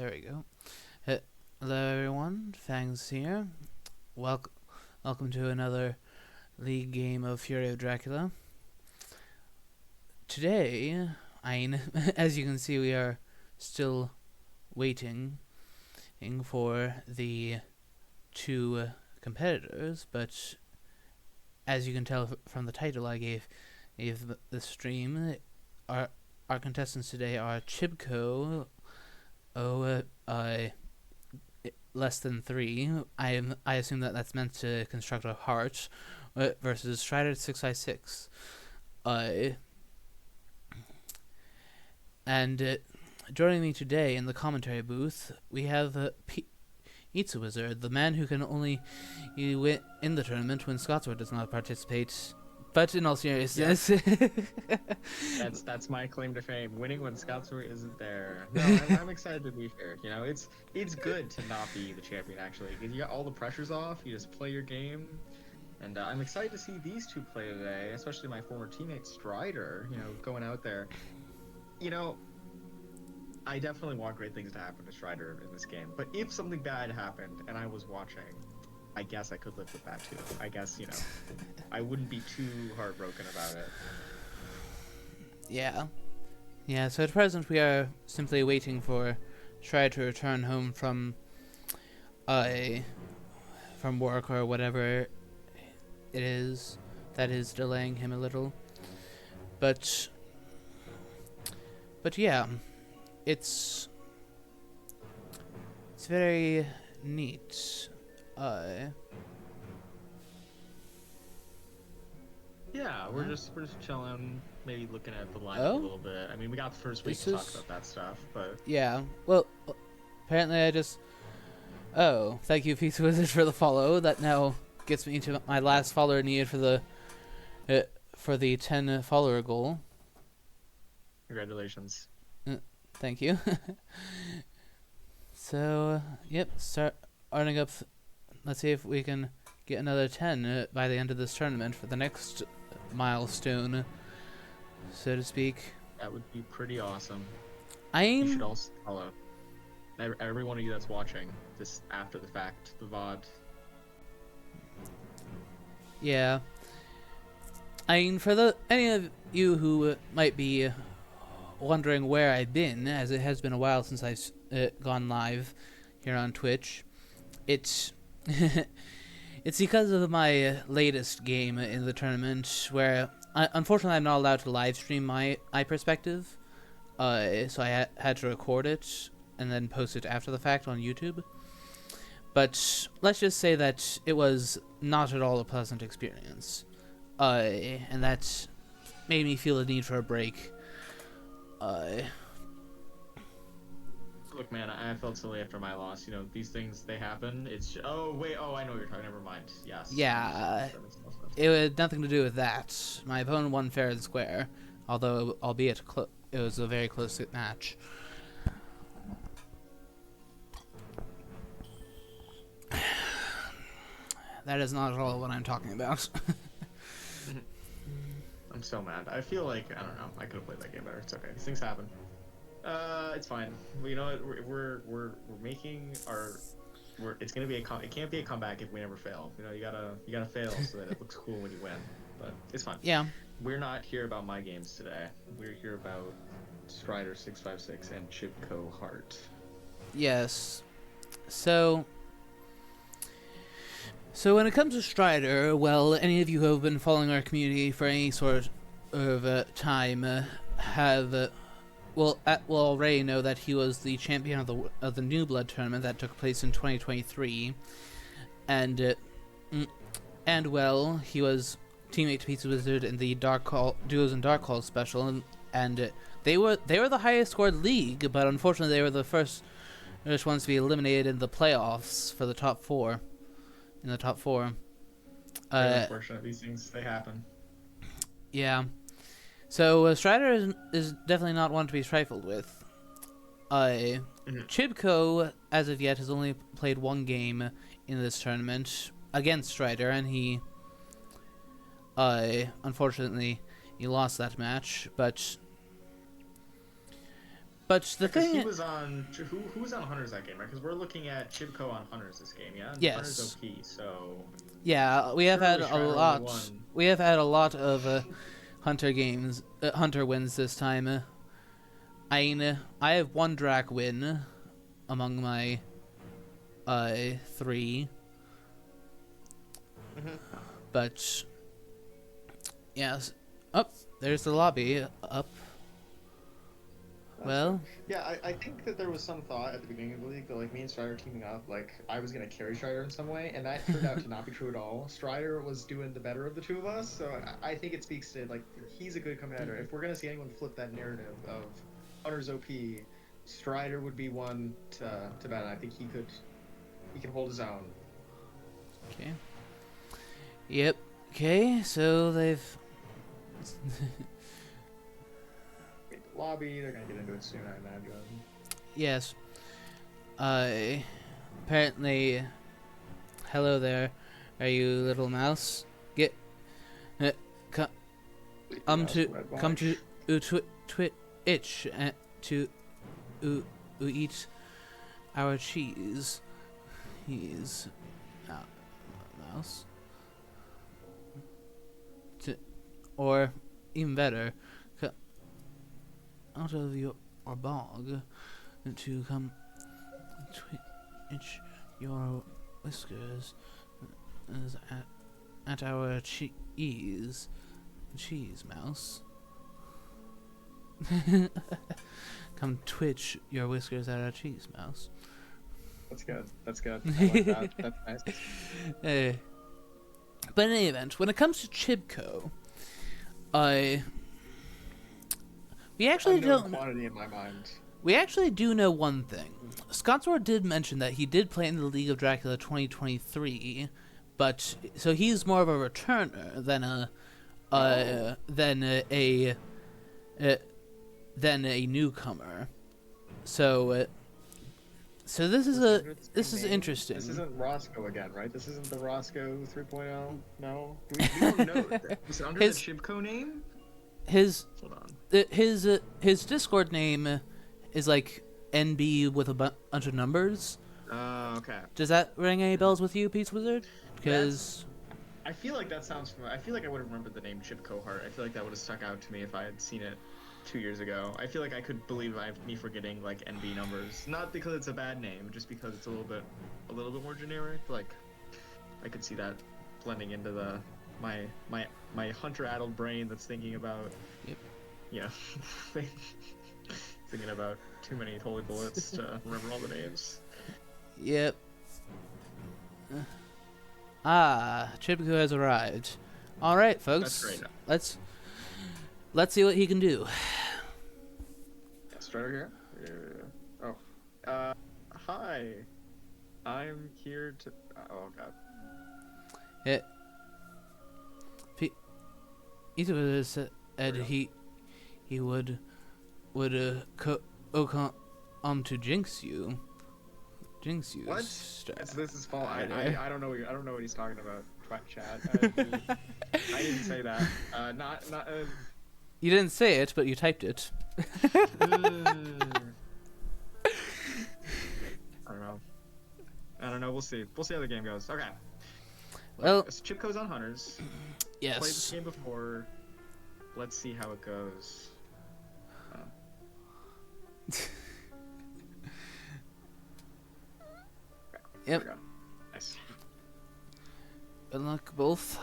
There we go. Hello everyone, Fangs here. Welcome to another league game of Fury of Dracula. Today, as you can see, we are still waiting for the two competitors, but as you can tell from the title I gave the stream, our contestants today are Chibko, less than 3. I assume that that's meant to construct a heart, versus Strider656. And joining me today in the commentary booth, we have Pizza Wizard, the man who can only win in the tournament when Scotsword does not participate. But in all seriousness, that's my claim to fame. Winning when Scotsword isn't there. No, I'm excited to be here. You know, it's good to not be the champion actually, because you got all the pressures off. You just play your game, and I'm excited to see these two play today, especially my former teammate Strider. You know, going out there. You know, I definitely want great things to happen to Strider in this game. But if something bad happened and I was watching, I guess I could live with that too. I guess, you know, I wouldn't be too heartbroken about it. Yeah, so at present we are simply waiting for Strider to return home from work or whatever it is that is delaying him a little. But yeah, it's very neat. Yeah, we're just chilling, maybe looking at the lineup a little bit. I mean, we got the first week to talk about that stuff, but yeah. Well, apparently I just. Oh, thank you, Pizza Wizard, for the follow. That now gets me to my last follower needed for the 10 follower goal. Congratulations. Thank you. So, yep, starting up. Let's see if we can get another 10 by the end of this tournament for the next milestone, so to speak. That would be pretty awesome. You should also follow every one of you that's watching this after the fact, the VOD. Yeah. For any of you who might be wondering where I've been, as it has been a while since I've gone live here on Twitch, it's it's because of my latest game in the tournament, where unfortunately I'm not allowed to live stream my perspective, so I had to record it and then post it after the fact on YouTube. But let's just say that it was not at all a pleasant experience, and that made me feel the need for a break. Look, man, I felt silly after my loss. You know, these things, they happen. It's oh wait, I know what you're talking. Never mind. Yes. Yeah, it had nothing to do with that. My opponent won fair and square, albeit it was a very close match. That is not at all what I'm talking about. I'm so mad. I feel like, I don't know, I could have played that game better. It's okay. These things happen. It's fine. You know what? We're making our. It's gonna be it can't be a comeback if we never fail. You know, you gotta fail so that it looks cool when you win. But it's fine. Yeah. We're not here about my games today. We're here about Strider656 and Chibko Heart. Yes. So when it comes to Strider, well, any of you who have been following our community for any sort of time will already know that he was the champion of the New Blood tournament that took place in 2023, and well, he was teammate to Pizza Wizard in the Duos and Dark Calls special, and they were the highest scored league, but unfortunately they were the first ones to be eliminated in the playoffs for the top 4. In the top 4. Unfortunate, these things, they happen. Yeah. So Strider is definitely not one to be trifled with. Chibko, as of yet, has only played one game in this tournament against Strider, and he unfortunately he lost that match. But But the Because thing, he was on who was on Hunters that game, right? Because we're looking at Chibko on Hunters this game, yeah. And Yes. Hunters OP, so yeah, we have had surely a Strider only lot. won. We have had a lot of Hunter games, Hunter wins this time. I have one Drac win among my 3. But yes, up there's the lobby up. Well, yeah, I think that there was some thought at the beginning of the league that like me and Strider teaming up, like I was gonna carry Strider in some way, and that turned out to not be true at all. Strider was doing the better of the two of us, so I think it speaks to like he's a good competitor. If we're gonna see anyone flip that narrative of Hunter's OP, Strider would be one to bet. I think he can hold his own. okay. Yep. Okay, so they've Lobby, they're gonna get into it soon, I imagine. yes. Apparently, hello there. Are you little mouse? Get come to Twitch to eat our cheese. He's mouse. Or even better, out of your bog to come twitch your whiskers at our cheese mouse. Come twitch your whiskers at our cheese mouse. That's good. That's good. I like that. That's nice. But in any event, when it comes to Chibko, we actually don't. Quantity in my mind. We actually do know one thing. Scottsword did mention that he did play in the League of Dracula 2023, but so he's more of a returner than a newcomer. So this is interesting. This isn't Roscoe again, right? This isn't the Roscoe 3.0. No, we don't know. Was it under the Chibko name? Hold on. His Discord name is like NB with a bunch of numbers. Okay. Does that ring any bells with you, Peace Wizard? Because I feel like that sounds familiar. I feel like I would have remembered the name Chibko Heart. I feel like that would have stuck out to me if I had seen it 2 years ago. I feel like I could believe me forgetting like NB numbers, not because it's a bad name, just because it's a little bit more generic. Like I could see that blending into my hunter-addled brain that's thinking about, thinking about too many holy bullets to remember all the names. Yep. Chibko has arrived. All right, folks. That's great. Let's see what he can do. Strider here? Oh. Hi. I'm here to... Oh, God. He said he would come to jinx you. What? This is false. I don't know. I don't know what he's talking about. Chat. I didn't say that. Not. You didn't say it, but you typed it. I don't know. We'll see. We'll see how the game goes. Okay. Well, Chibko's on Hunters. Yes. Played this game before. Let's see how it goes. Yep. Nice. Good luck, both.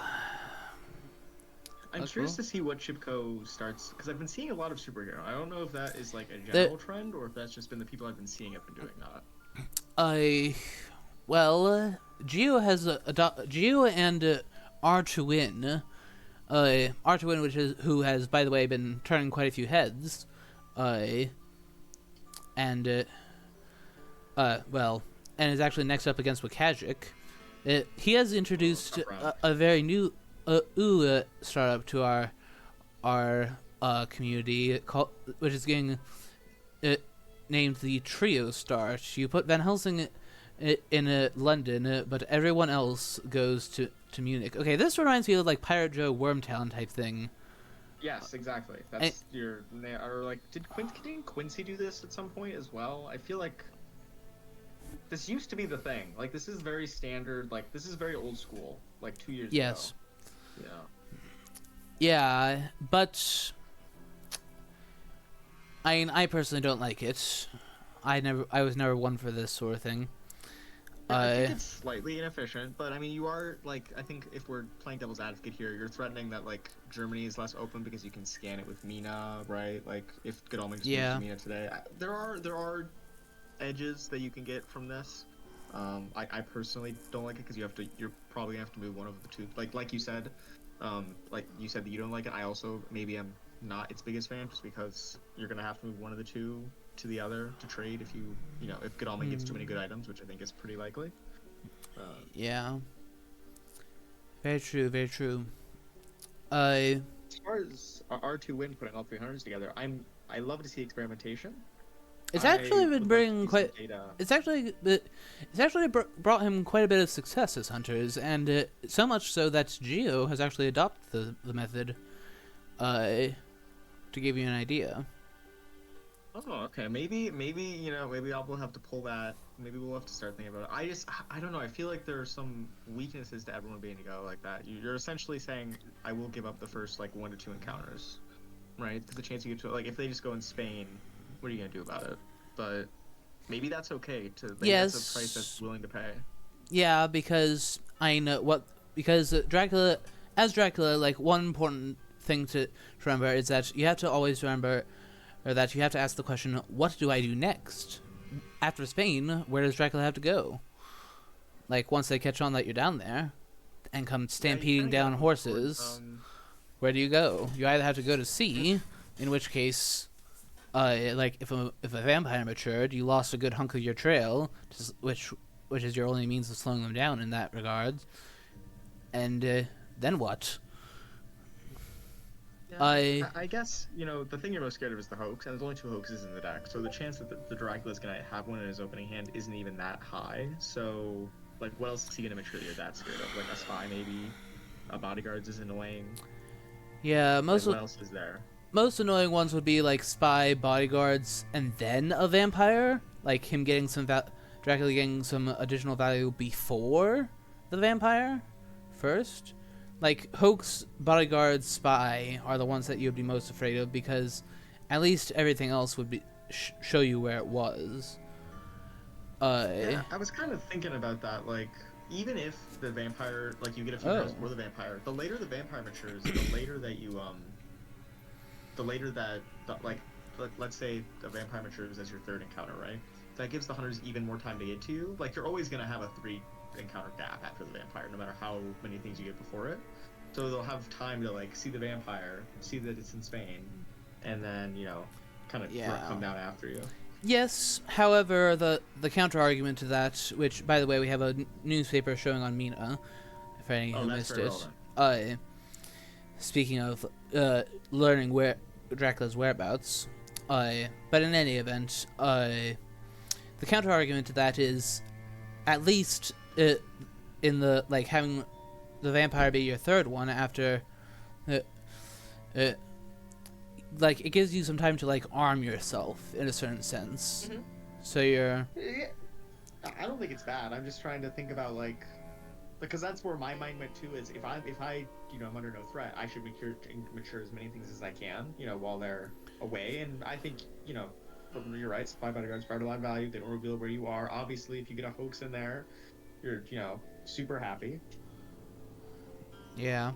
I'm curious to see what Chibko starts, because I've been seeing a lot of superhero. I don't know if that is like a general trend, or if that's just been the people I've been seeing have been doing that. Geo has Geo and R2Win. R2Win, who has, by the way, been turning quite a few heads. And is actually next up against Wakajic. He has introduced a very new startup to our community, which is getting named the Trio Start. You put Van Helsing in London, but everyone else goes to Munich. Okay, this reminds me of like Pirate Joe Wormtown type thing. Yes, exactly. That's your or like didn't Quincy do this at some point as well? I feel like this used to be the thing. Like this is very standard. Like this is very old school. Like 2 years ago. Yes. Yeah. Yeah, but I mean, I personally don't like it. I was never one for this sort of thing. Yeah, I think it's slightly inefficient, but I mean, you are like, I think if we're playing devil's advocate here, you're threatening that like Germany is less open because you can scan it with Mina, right? Like if Godalming just moves to Mina today, there are edges that you can get from this. I personally don't like it because you're probably gonna have to move one of the two. Like you said, like you said that you don't like it. I also maybe am not its biggest fan just because you're gonna have to move one of the two to the other to trade if Godalming gets too many good items, which I think is pretty likely. Yeah. Very true. Very true. As far as R2 win putting all 300s together, I love to see experimentation. It's actually been bringing quite. It's actually brought him quite a bit of success as hunters, and so much so that Geo has actually adopted the method. To give you an idea. Oh, okay. Maybe we'll have to pull that. Maybe we'll have to start thinking about it. I don't know. I feel like there are some weaknesses to everyone being to go like that. You're essentially saying I will give up the first like 1 to 2 encounters, right? Because the chance you get to like if they just go in Spain, what are you gonna do about it? But maybe that's okay. Yes. That's a price that's willing to pay. Yeah, because Dracula, like one important thing to remember is that you have to always remember, or that you have to ask the question, what do I do next? After Spain, where does Dracula have to go? Like, once they catch on that you're down there, and come stampeding down horses, where do you go? You either have to go to sea, in which case, like, if a vampire matured, you lost a good hunk of your trail, which is your only means of slowing them down in that regard. And, then what? Yeah, I guess, the thing you're most scared of is the hoax, and there's only 2 hoaxes in the deck, so the chance that the Dracula's gonna have one in his opening hand isn't even that high, so, like, what else is he gonna make sure that you're that scared of? Like, a spy, maybe? A bodyguards is annoying? Yeah, what else is there? Most annoying ones would be, like, spy, bodyguards, and then a vampire? Like, him getting Dracula getting some additional value before the vampire? First? Like, hoax, bodyguard, spy are the ones that you would be most afraid of because at least everything else would be show you where it was. Yeah, I was kind of thinking about that. Like, even if the vampire, like, you get a few rounds before the vampire, the later the vampire matures, the later that you, like, let's say the vampire matures as your 3rd encounter, right? That gives the hunters even more time to get to you. Like, you're always going to have a 3 encounter gap after the vampire, no matter how many things you get before it. So they'll have time to like see the vampire, see that it's in Spain, and then kind of come down after you. Yes, however, the counter argument to that, which by the way we have a newspaper showing on Mina, for any who missed it. Speaking of learning where Dracula's whereabouts, but in any event, the counter argument to that is, at least in the like having the vampire be your 3rd one after like it gives you some time to like arm yourself in a certain sense. Mm-hmm. So you're I don't think it's bad. I'm just trying to think about like because that's where my mind went to is if I I'm under no threat, I should mature as many things as I can while they're away. And I think you're right, spy bodyguards provide a lot of value. They don't reveal where you are. Obviously, if you get a hoax in there, you're super happy. Yeah.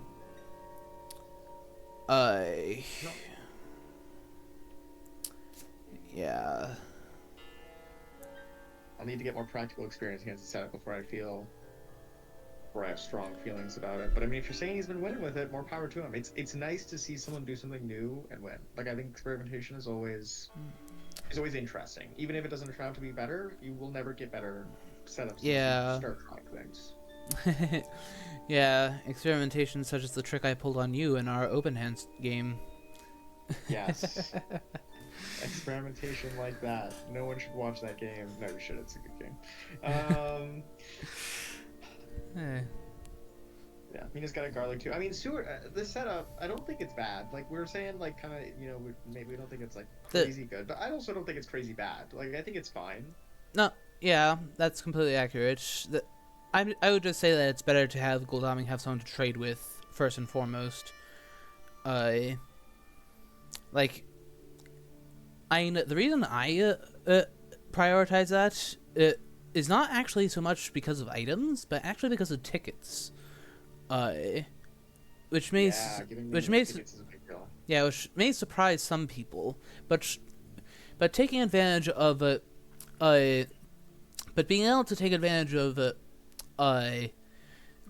Yeah. I'll need to get more practical experience against the setup before I have strong feelings about it. But I mean, if you're saying he's been winning with it, more power to him. It's nice to see someone do something new and win. Like, I think experimentation is always interesting. Even if it doesn't turn out to be better, you will never get better setups. Yeah. Start trying things. Yeah, experimentation such as the trick I pulled on you in our open hands game. Yes. Experimentation like that. No one should watch that game. No, you should. It's a good game. Yeah, Mina's got a garlic too. I mean, Stewart, the setup, I don't think it's bad. Like we were saying, like kind of, maybe we don't think it's like The crazy good, but I also don't think it's crazy bad. Like I think it's fine. No, yeah, that's completely accurate. I would just say that it's better to have Goldaming have someone to trade with first and foremost. Uh, like, the reason I prioritize that is not actually so much because of items, but actually because of tickets. Uh, which may which may which may surprise some people, but taking advantage of but being able to take advantage of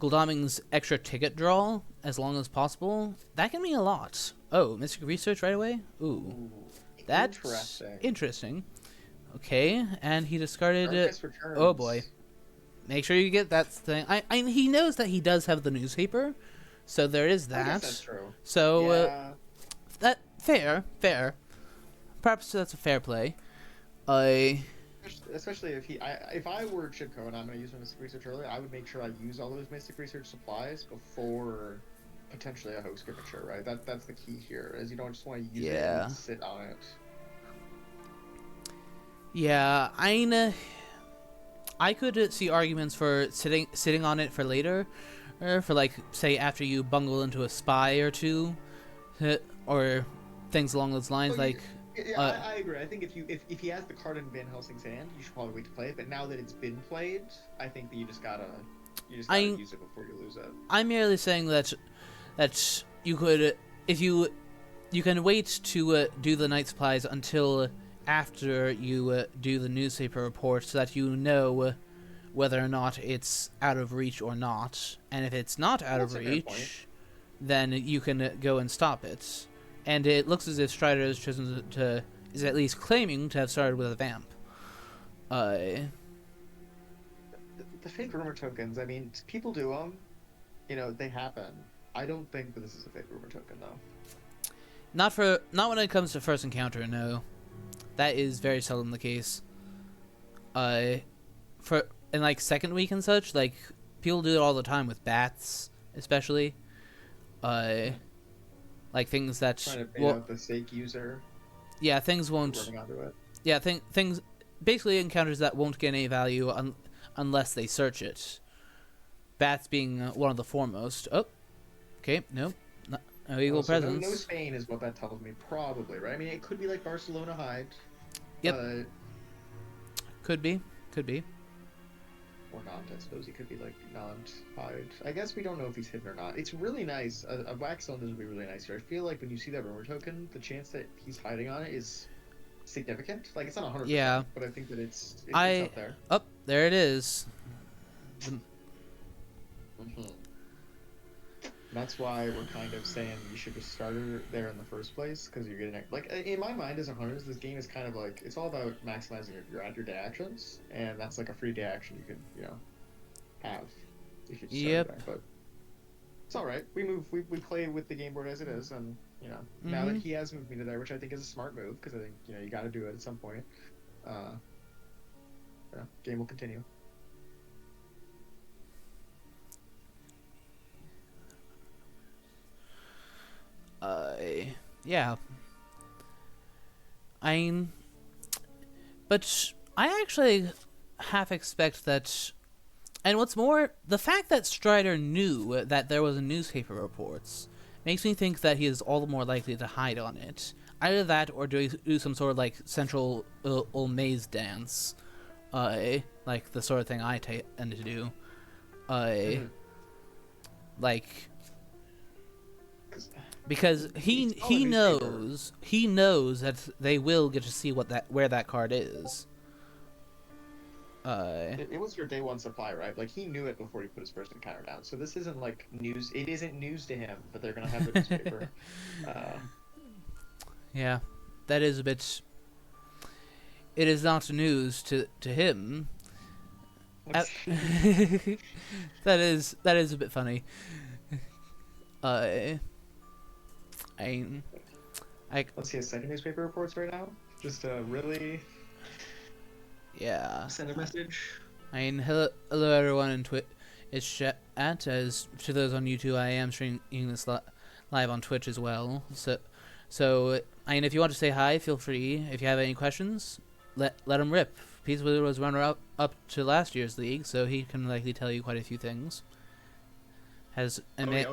Goldaming's extra ticket draw as long as possible, that can mean a lot. Oh, Mystic Research right away? Ooh. That's interesting. Okay, and he discarded oh boy. Make sure you get that thing. He knows that he does have the newspaper, so there is that. I guess that's true. So yeah. That fair. Perhaps that's a fair play. Especially if I were Chibko and I'm going to use my Mystic Research early, I would make sure I use all those Mystic Research supplies before potentially a host signature, right? That's the key here, is you don't just want to use it and sit on it. Yeah, I could see arguments for sitting on it for later, or for like say after you bungle into a spy or two, or things along those lines. I agree. I think if he has the card in Van Helsing's hand, you should probably wait to play it. But now that it's been played, I think that you just gotta use it before you lose it. I'm merely saying that you could, if you can wait to do the night supplies until after you do the newspaper report, so that you know whether or not it's out of reach or not. And if it's not out of reach, then you can go and stop it. And it looks as if Strider has chosen is at least claiming to have started with a vamp. The fake rumor tokens, I mean, people do them. They happen. I don't think that this is a fake rumor token, though. Not when it comes to first encounter, no. That is very seldom the case. In like second week and such, like people do it all the time with bats, especially. Like things that trying to bait out the fake user. Yeah, things won't. Yeah, things basically encounters that won't get any value unless they search it. Bats being one of the foremost. Oh, okay, nope. No eagle presence. No Spain is what that tells me, probably, right? I mean, it could be like Barcelona Hide. Yep. Could be. Or not, I suppose. He could be like non-hide. I guess we don't know if he's hidden or not. It's really nice. A wax cylinder would be really nice here. I feel like when you see that rumor token, the chance that he's hiding on it is significant. Like, it's not 100%, yeah. But I think that it's up there. Oh, there it is. That's why we're kind of saying you should just start her there in the first place, because you're getting like in my mind as a hunters, this game is kind of like it's all about maximizing your day actions, and that's like a free day action you can have if you start there. But it's all right. We play with the game board as it is, and now that he has moved me to there, which I think is a smart move, because I think you got to do it at some point. Game will continue. Yeah. But I actually half expect that, and what's more, the fact that Strider knew that there was a newspaper reports makes me think that he is all the more likely to hide on it. Either that, or do some sort of like central maze dance, like the sort of thing I tend to do, like. Because he knows that they will get to see where that card is. It was your day one supply, right? Like he knew it before he put his first encounter down. So this isn't like news. It isn't news to him, but they're gonna have the newspaper. Yeah, that is a bit. It is not news to him. That is a bit funny. Let's see his second newspaper reports right now. Just really. Yeah. Send a message. Hello everyone it's chat. As to those on YouTube, I am streaming this live on Twitch as well. So I mean, if you want to say hi, feel free. If you have any questions, let them rip. Pizza Wizard was runner up to last year's league, so he can likely tell you quite a few things. Oh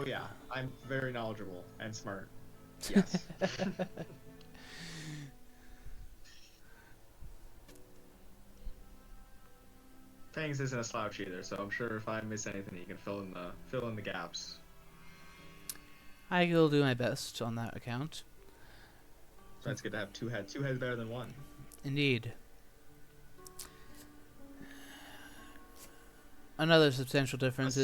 yeah, I'm very knowledgeable and smart. Yes. Fangs isn't a slouch either, so I'm sure if I miss anything, you can fill in the gaps. I will do my best on that account. So it's good to have two heads. Two heads better than one. Indeed. Another substantial difference,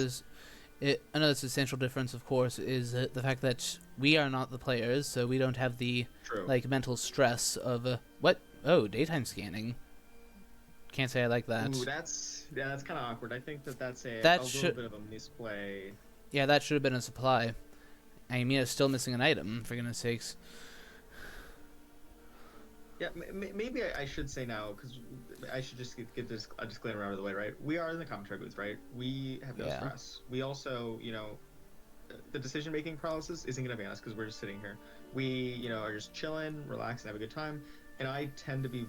of course, is the fact that we are not the players, so we don't have the mental stress of what? Oh, daytime scanning. Can't say I like that. Ooh, that's kind of awkward. I think that's a little bit of a misplay. Yeah, that should have been a supply. I mean, it's still missing an item, for goodness sakes. Yeah, maybe I should say now, because I should just get this a disclaimer out of the way, right? We are in the commentary booth, right? We have no stress. We also, the decision-making paralysis isn't going to ban us because we're just sitting here. We, are just chilling, relax, and have a good time. And I tend to be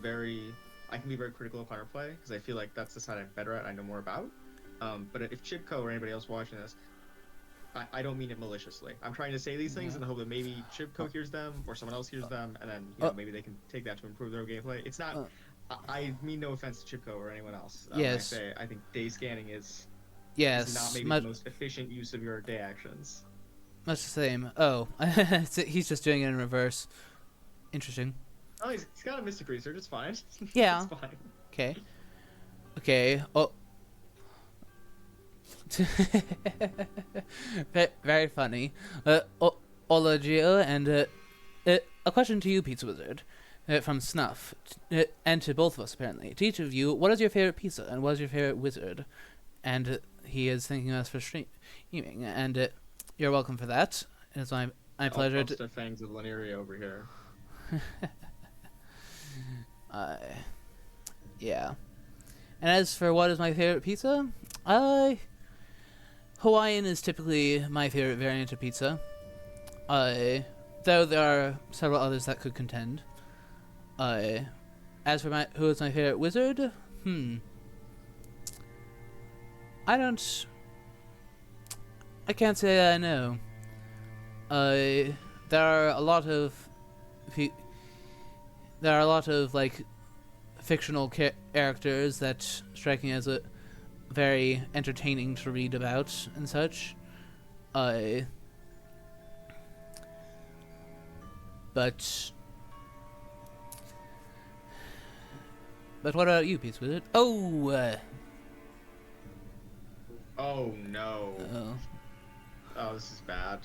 I can be very critical of counterplay because I feel like that's the side I'm better at, I know more about. But if Chibko or anybody else watching this, I don't mean it maliciously. I'm trying to say these things in the hope that maybe Chibko hears them or someone else hears them, and then maybe they can take that to improve their own gameplay. It's not. I mean no offense to Chibko or anyone else. Yes. I think day scanning is not maybe the most efficient use of your day actions. Much the same. Oh, he's just doing it in reverse. Interesting. Oh, he's got a mystic research. It's fine. Yeah. It's fine. Okay. Okay. Oh. Very funny. Ologio, and a question to you, Pizza Wizard, from Snuff, and to both of us apparently. To each of you, what is your favorite pizza, and what is your favorite wizard? And he is thanking us for streaming, and you're welcome for that. It's my pleasure. To Fangs of Linearia over here. Yeah. And as for what is my favorite pizza, Hawaiian is typically my favorite variant of pizza. Though there are several others that could contend. As for who is my favorite wizard, I can't say I know. There are a lot of like fictional characters that strike me as very entertaining to read about and such. But what about you, Peace Wizard? Oh no. Oh, this is bad.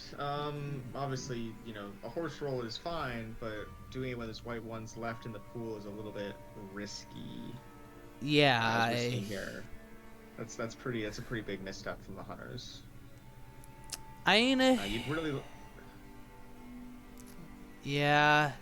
Obviously, a horse roll is fine, but doing it when there's white ones left in the pool is a little bit risky. Yeah, as we're seeing here. That's a pretty big misstep from the hunters. I mean, you'd really. Yeah.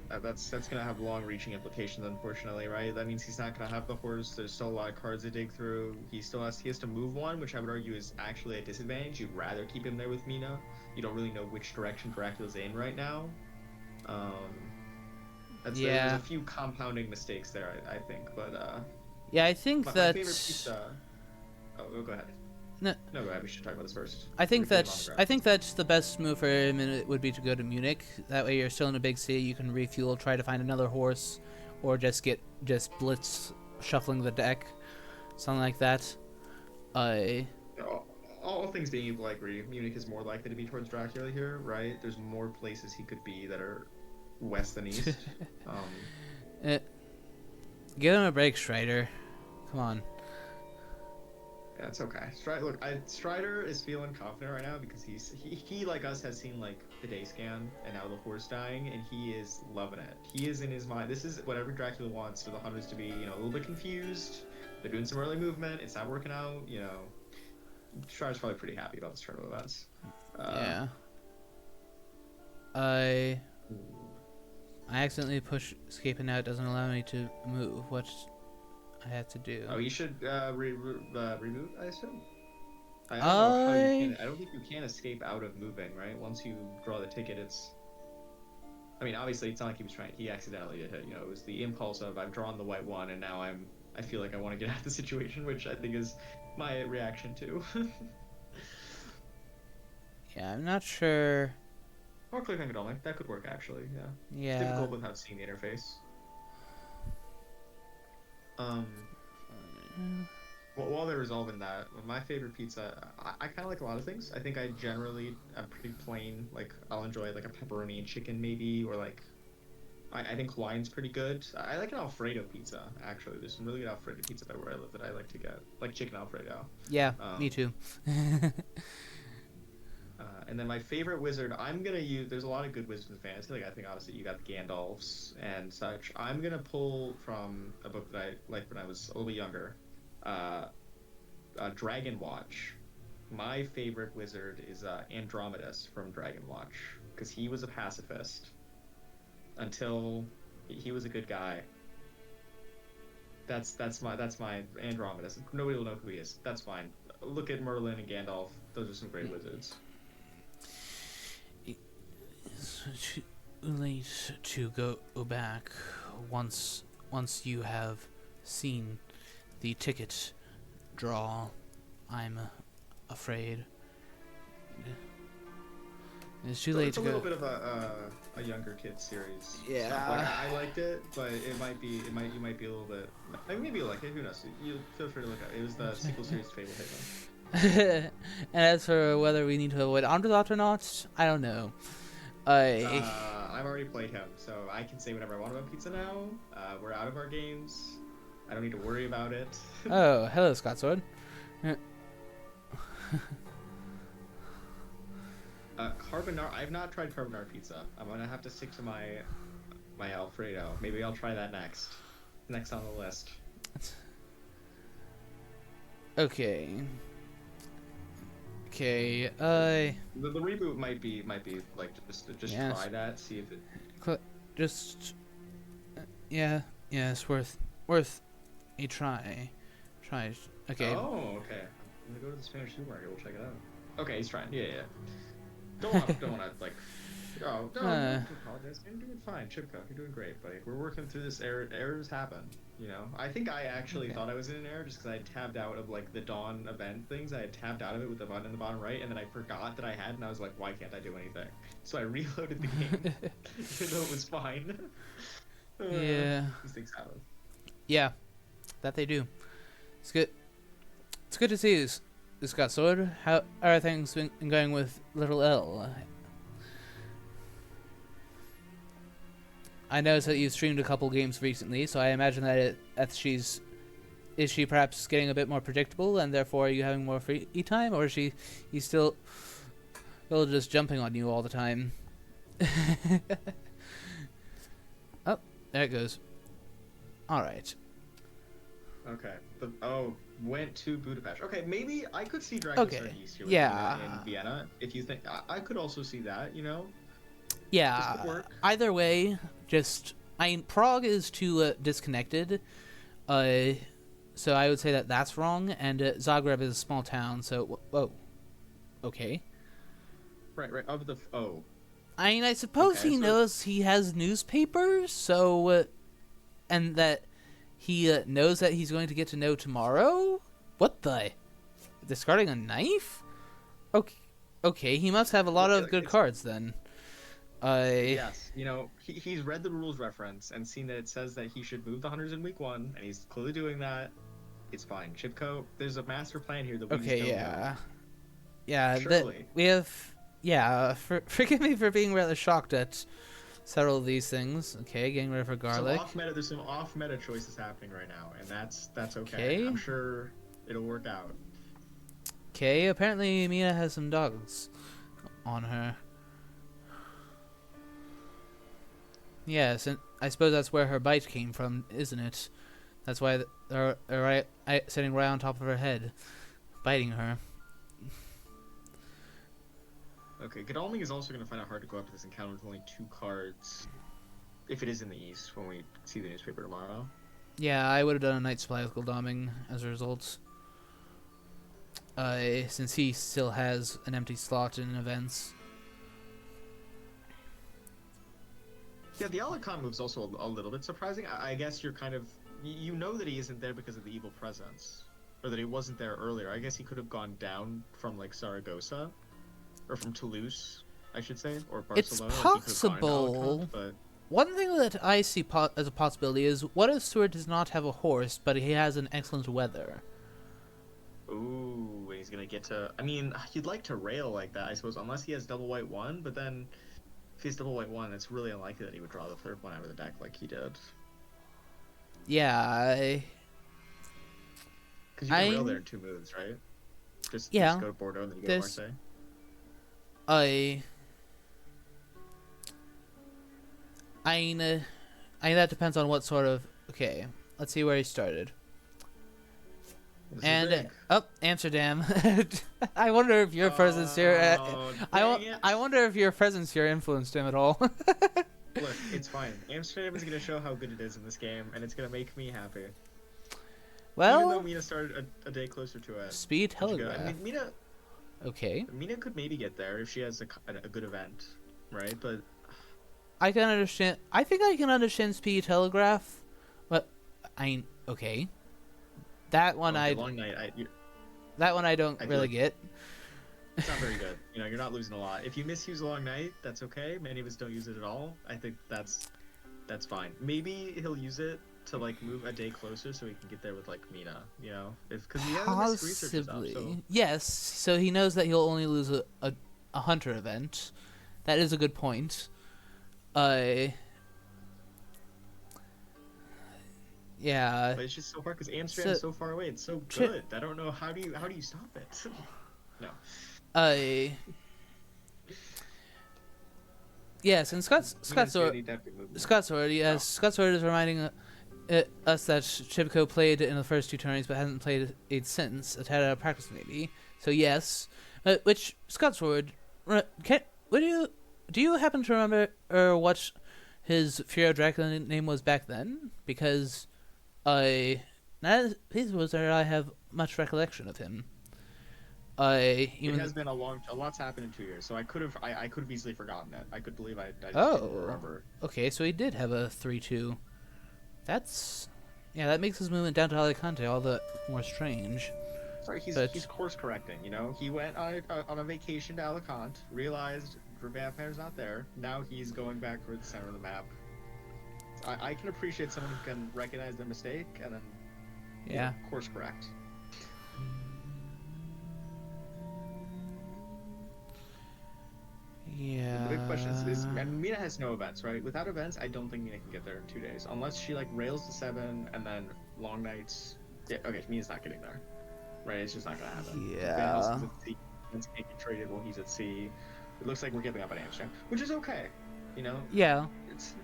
That's gonna have long-reaching implications, unfortunately, right? That means he's not gonna have the horse. There's still a lot of cards to dig through. He has to move one, which I would argue is actually a disadvantage. You'd rather keep him there with Mina. You don't really know which direction Dracula's in right now. There's a few compounding mistakes there, I think, but yeah, I think my that. favorite pizza. Oh, go ahead. No, go ahead. We should talk about this first. I think that's the best move for him, and it would be to go to Munich. That way, you're still in a big city. You can refuel, try to find another horse, or just blitz shuffling the deck, something like that. All things being equal, I agree. Munich is more likely to be towards Dracula here, right? There's more places he could be that are west than east. Give him a break, Strider. Come on. Yeah, it's okay. Strider is feeling confident right now because he like us has seen like the day scan and now the horse dying, and he is loving it. He is in his mind. This is what every Dracula wants for the hunters to be, a little bit confused. They're doing some early movement. It's not working out. Strider's probably pretty happy about this turn of events. Yeah. I accidentally pushed escape and now it doesn't allow me to move. What I have to do? Oh, you should reboot, I assume. I don't know how you I can. I don't think you can escape out of moving, right? Once you draw the ticket, it's. I mean, obviously, it's not like he was trying. He accidentally did it. You know, it was the impulse of I've drawn the white one, and now I feel like I want to get out of the situation, which I think is my reaction too. yeah, I'm not sure. Or click on it only. That could work actually. Yeah. It's Yeah. difficult without seeing the interface. Um. While they're resolving that, my favorite pizza, I kind of like a lot of things. I think I generally am pretty plain. Like I'll enjoy like a pepperoni and chicken maybe, or like I think Hawaiian's pretty good. I like an Alfredo pizza actually. There's some really good Alfredo pizza by where I live that I like to get, like chicken Alfredo. Yeah, me Um, too. and then my favorite wizard, I'm gonna use. There's a lot of good wizards in fantasy. Like I think honestly, you got the Gandalfs and such. I'm gonna pull from a book that I liked when I was a little bit younger. Uh, Dragon Watch. My favorite wizard is Andromedus from Dragon Watch because he was a pacifist until he was a good guy. That's my Andromedus. Nobody will know who he is. That's fine. Look at Merlin and Gandalf. Those are some great wizards. It's too late to go back once you have seen the ticket draw. I'm afraid it's too So late it's to a little go. bit of a younger kid series. Yeah. Like I liked it, but you might be a little bit. Maybe you like it. Who knows? You feel free to look at it. It was the sequel series to Fable Hitman. And as for whether we need to avoid Underdot or not, I don't know. I've already played him, so I can say whatever I want about pizza now. We're out of our games. I don't need to worry about it. Oh, hello, Scott Sword. Carbonara. I've not tried carbonara pizza. I'm gonna have to stick to my Alfredo. Maybe I'll try that next. Next on the list. Okay. Okay. The reboot might be like just Yes. try that, see if it. Just. Yeah. Yeah. It's worth a try. Try. Okay. Oh, okay. I'm gonna go to the Spanish supermarket. We'll check it out. Okay, he's trying. Yeah. Don't wanna like. Oh, don't apologize. You're doing fine, Chibko. You're doing great, buddy. We're working through this. Errors happen, you know. I think I actually thought I was in an error just because I had tabbed out of like the dawn event things. I had tabbed out of it with the button in the bottom right, and then I forgot that I had, and I was like, why can't I do anything? So I reloaded the game, even though it was fine. Yeah. These things happen. Yeah. That they do. It's good. It's good to see you, Scott Sword. How are things been going with Little L? I noticed that you streamed a couple games recently, so I imagine that is she perhaps getting a bit more predictable, and therefore are you having more free time, or is he's still just jumping on you all the time? Oh, there it goes. All right. Okay. Went to Budapest. Okay, maybe I could see Dracula starting East here with Yeah. Vienna in Vienna. If you think I could also see that, you know. Yeah. This could work. Either way, Prague is too disconnected. So I would say that that's wrong, and Zagreb is a small town. So whoa. Okay. Right. I mean, I suppose Okay, he so- knows he has newspapers, so and that he knows that he's going to get to know tomorrow. What the? Discarding a knife? Okay, he must have a lot of good cards then. Yes, you know, he's read the rules reference and seen that it says that he should move the hunters in week 1, and he's clearly doing that. It's fine. Chibko, there's a master plan here that we just don't know. Yeah, Surely. we have. Yeah, forgive me for being rather shocked at several of these things. Okay, getting rid of her garlic. There's some off-meta choices happening right now, and that's okay. Okay. I'm sure it'll work out. Okay, apparently Mia has some dogs on her. Yes, and I suppose that's where her bite came from, isn't it? That's why they're sitting right on top of her head, biting her. Okay, Godalming is also going to find it hard to go up to this encounter with only 2 cards, if it is in the East, when we see the newspaper tomorrow. Yeah, I would have done a night supply with Goldaming as a result. since he still has an empty slot in events. Yeah, the Alicant move's also a little bit surprising. I guess you're kind of... You know that he isn't there because of the evil presence. Or that he wasn't there earlier. I guess he could have gone down from, like, Saragossa. Or from Toulouse, I should say. Or Barcelona. It's possible. Alicant, but... One thing that I see as a possibility is, what if Stewart does not have a horse, but he has an excellent weather? Ooh, he's gonna get to... I mean, you'd like to rail like that, I suppose, unless he has double white 1, but then... If he's double white 1, it's really unlikely that he would draw the third one out of the deck like he did. Yeah, Because you can rail there in 2 moves, right? Just go to Bordeaux and then you go to Marseille. That depends on what sort of... Okay, let's see where he started. Amsterdam. I wonder if your presence here... I wonder if your presence here influenced him at all. Look, it's fine. Amsterdam is going to show how good it is in this game, and it's going to make me happy. Well... Even though Mina started a day closer to it. Speed telegraph. I mean, Mina... Okay. Mina could maybe get there if she has a good event, right? But... I can understand... I think I can understand speed telegraph, but... Okay. That one Long night, That one I don't really get. It's not very good. You know, you're not losing a lot. If you misuse a long night, that's okay. Many of us don't use it at all. I think that's fine. Maybe he'll use it to like move a day closer so he can get there with like Mina. You know, because he has research stuff. So. Yes. So he knows that he'll only lose a hunter event. That is a good point. Yeah. But it's just so hard because Amsterdam's so far away. It's so good. I don't know how do you stop it? No. Yes, and Scott Sword is reminding us that Chibko played in the first 2 tournaments but hasn't played it since. It had a practice maybe. So yes, which Scott Sword, do you happen to remember what his Fury Dracula name was back then? Because these was where I have much recollection of him. It has been a lot's happened in 2 years, so I could have easily forgotten it. I could believe I just didn't remember. Okay, so he did have a 3-2. That makes his movement down to Alicante all the more strange. Sorry, he's course correcting. You know, he went on a vacation to Alicante, realized Vampire's not there. Now he's going back for the center of the map. I can appreciate someone who can recognize their mistake and then course correct. Yeah. The big question is and Mina has no events, right? Without events, I don't think Mina can get there in 2 days. Unless she like rails to 7 and then long nights. Yeah, okay, Mina's not getting there. Right? It's just not gonna happen. Yeah. It's getting traded while he's at sea. It looks like we're giving up at Amsterdam, which is okay. You know? Yeah. It's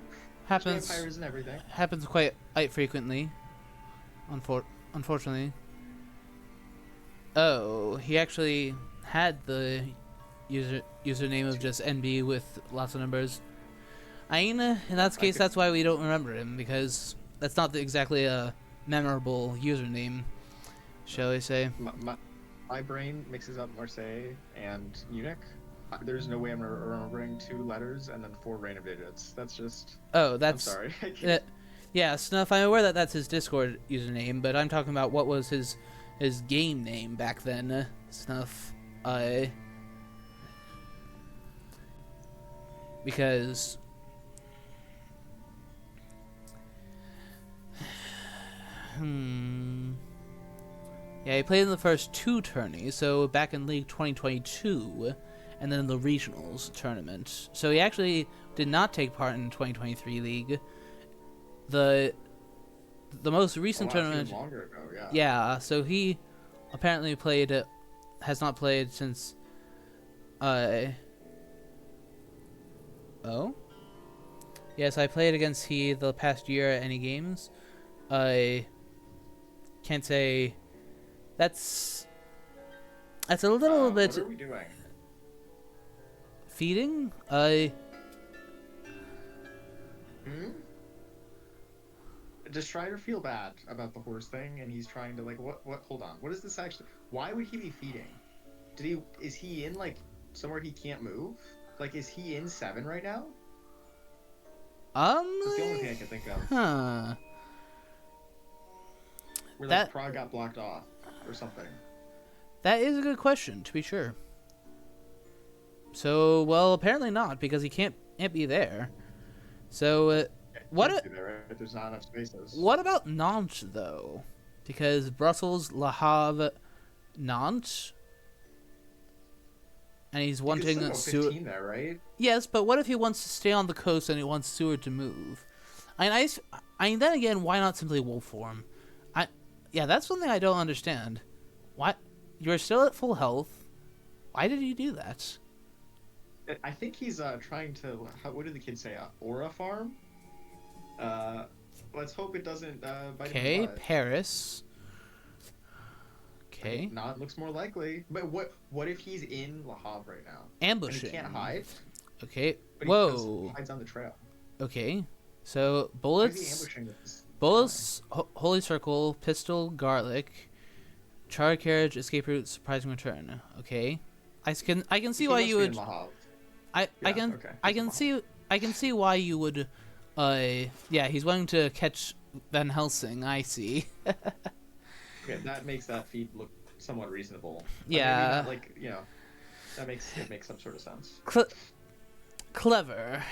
happens vampires and everything. Happens quite frequently. Unfortunately. Oh, he actually had the username of just NB with lots of numbers. In that case, that's why we don't remember him, because that's not exactly a memorable username, shall we say. My brain mixes up Marseille and Munich. There's no way I'm remembering 2 letters and then 4 random digits. That's just... Oh, that's... I'm sorry. Yeah, Snuff, I'm aware that that's his Discord username, but I'm talking about what was his game name back then, Snuff. Because... Yeah, he played in the first 2 tourneys, so back in League 2022, and then the Regionals tournament. So he actually did not take part in the 2023 League. The most recent tournament... longer ago, yeah. Yeah, so he apparently has not played since... Oh? Yes, I played against he the past year at any games. I can't say... That's a little bit... What are we doing? Feeding? does Strider feel bad about the horse thing, and he's trying to like what? Hold on, what is this actually? Why would he be feeding? Is he in like somewhere he can't move? Like, is he in 7 right now? That's the only thing I can think of. Huh. Where like Prague got blocked off or something. That is a good question, to be sure. So, well, apparently not, because he can't be there. So, There's not enough spaces. What about Nantes, though? Because Brussels, Le Havre, Nantes, and he's wanting a 15 there, right? Yes, but what if he wants to stay on the coast and he wants Seward to move? I mean, then again, why not simply wolf form? Yeah, that's something I don't understand. Why you're still at full health? Why did you do that? I think he's trying to. What did the kids say? Aura farm. Let's hope it doesn't bite him in the butt. Paris. Okay. Not looks more likely. But what if he's in Le Havre right now? Ambushing. And he can't hide. Okay. But Whoa. He hides on the trail. Okay. So Why is he ambushing this? bullets, holy circle, pistol, garlic, char carriage, escape route, surprising return. Okay. I can see why you would. I can see why you would. Yeah, he's wanting to catch Van Helsing. I see. Okay, that makes that feed look somewhat reasonable. Yeah. That makes some sort of sense. Clever.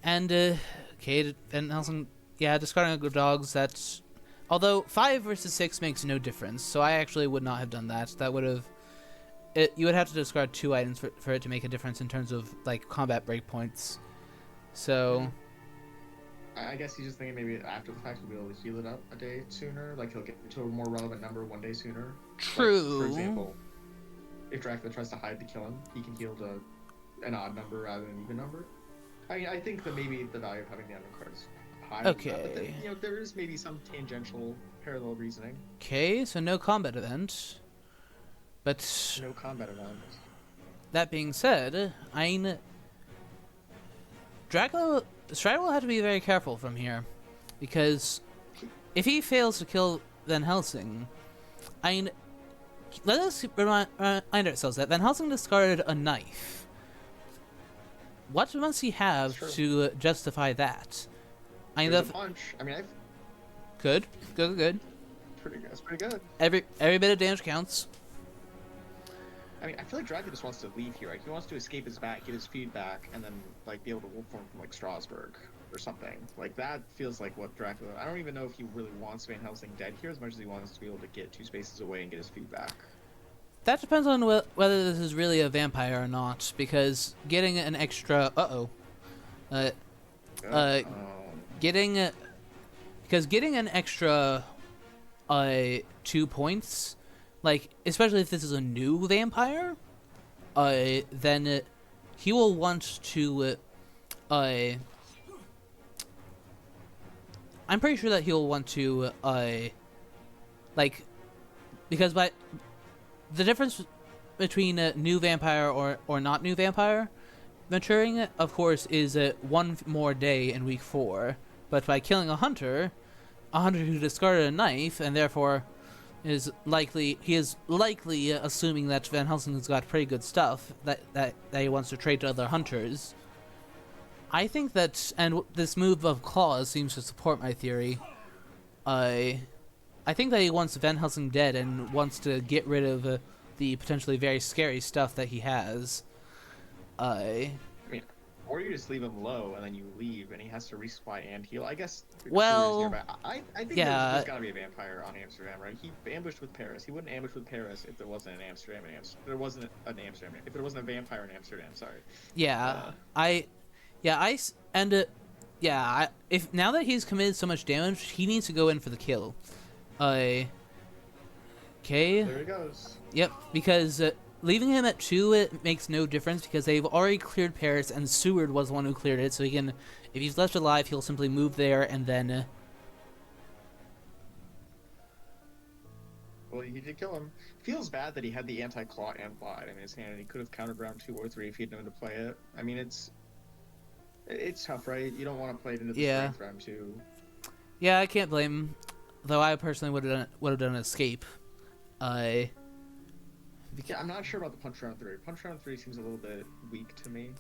And okay, Van Helsing. Yeah, discarding the dogs. That's although 5 versus 6 makes no difference, so I actually would not have done that. That would have. You would have to discard 2 items for it to make a difference in terms of like combat breakpoints. So. I guess he's just thinking maybe after the fact he'll be able to heal it up a day sooner. Like he'll get to a more relevant number 1 day sooner. True. Like, for example, if Dracula tries to hide to kill him, he can heal to an odd number rather than an even number. I mean, I think that maybe the value of having the unknown card is high. Okay. But then, there is maybe some tangential parallel reasoning. Okay, so no combat event. But no combat event. That being said, Strider will have to be very careful from here, because if he fails to kill Van Helsing, let us remind ourselves that Van Helsing discarded a knife. What must he have to justify that? A punch. I mean, Good. That's pretty good. Every bit of damage counts. I mean, I feel like Dracula just wants to leave here. Like, he wants to escape his back, get his feed back, and then like be able to wolf form from like Strasbourg or something. Like that feels like what Dracula. I don't even know if he really wants Van Helsing dead here as much as he wants to be able to get 2 spaces away and get his feed back. That depends on whether this is really a vampire or not, because getting an extra getting an extra 2 points, like especially if this is a new vampire, then he will want to I'm pretty sure that he'll want to because by the difference between a new vampire or not new vampire maturing, of course, is 1 more day in week 4. But by killing a hunter who discarded a knife and therefore he is likely assuming that Van Helsing's got pretty good stuff that he wants to trade to other hunters. I think that, and this move of claws seems to support my theory. I think that he wants Van Helsing dead and wants to get rid of the potentially very scary stuff that he has. I mean, or you just leave him low and then you leave and he has to resupply and heal. I guess. Well, I think there's gotta be a vampire on Amsterdam, right? He ambushed with Paris. He wouldn't ambush with Paris if there wasn't an Amsterdam. If there wasn't a vampire in Amsterdam. Sorry. Yeah, if now that he's committed so much damage, he needs to go in for the kill. Okay. There he goes. Yep, because leaving him at 2 it makes no difference because they've already cleared Paris and Seward was the one who cleared it, so he can, if he's left alive, he'll simply move there and then. Well, he did kill him. Feels bad that he had the anti-claw and glide in his hand, and he could have countered round 2 or 3 if he'd known to play it. I mean, it's tough, right? You don't want to play it into the strength round 2. Yeah, I can't blame him. Though I personally would have done escape. I. Yeah, I'm not sure about the punch round 3. Punch round 3 seems a little bit weak to me.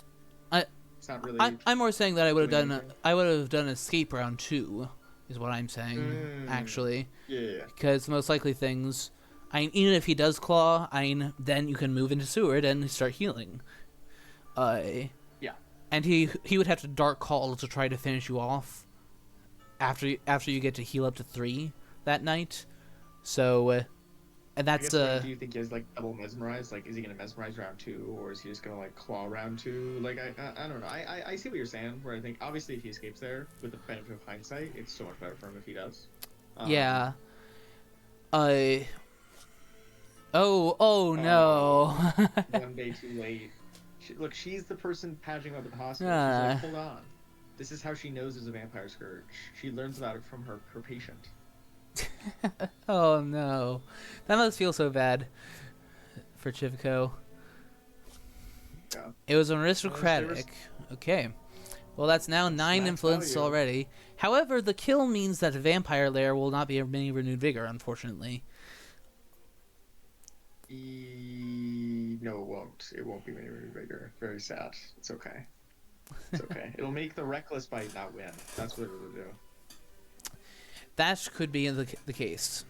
I It's not really. I'm more saying that doing anything. I would have done escape round 2, is what I'm saying actually, Yeah. because the most likely things. I mean, even if he does claw, then you can move into Seward and start healing. Yeah. And he would have to dark call to try to finish you off after you get to heal up to 3 that night. So, and that's do you think he has like double mesmerize? Like, is he gonna mesmerize round 2, or is he just gonna like claw round 2? Like, I don't know. I see what you're saying. Where I think obviously if he escapes there with the benefit of hindsight, it's so much better for him if he does. Yeah. Oh no. One day too late. Look, she's the person patching up at the hospital. She's like, hold on. This is how she knows there's a vampire scourge. She learns about it from her patient. Oh no. That must feel so bad for Chibko. Yeah. It was aristocratic. Okay. Well, that's now 9 influence already. However, the kill means that Vampire Lair will not be any renewed vigor, unfortunately. No, it won't. It won't be any renewed vigor. Very sad. It's okay. It's okay. It'll make the reckless bite not win. That's what it'll do. That could be the case.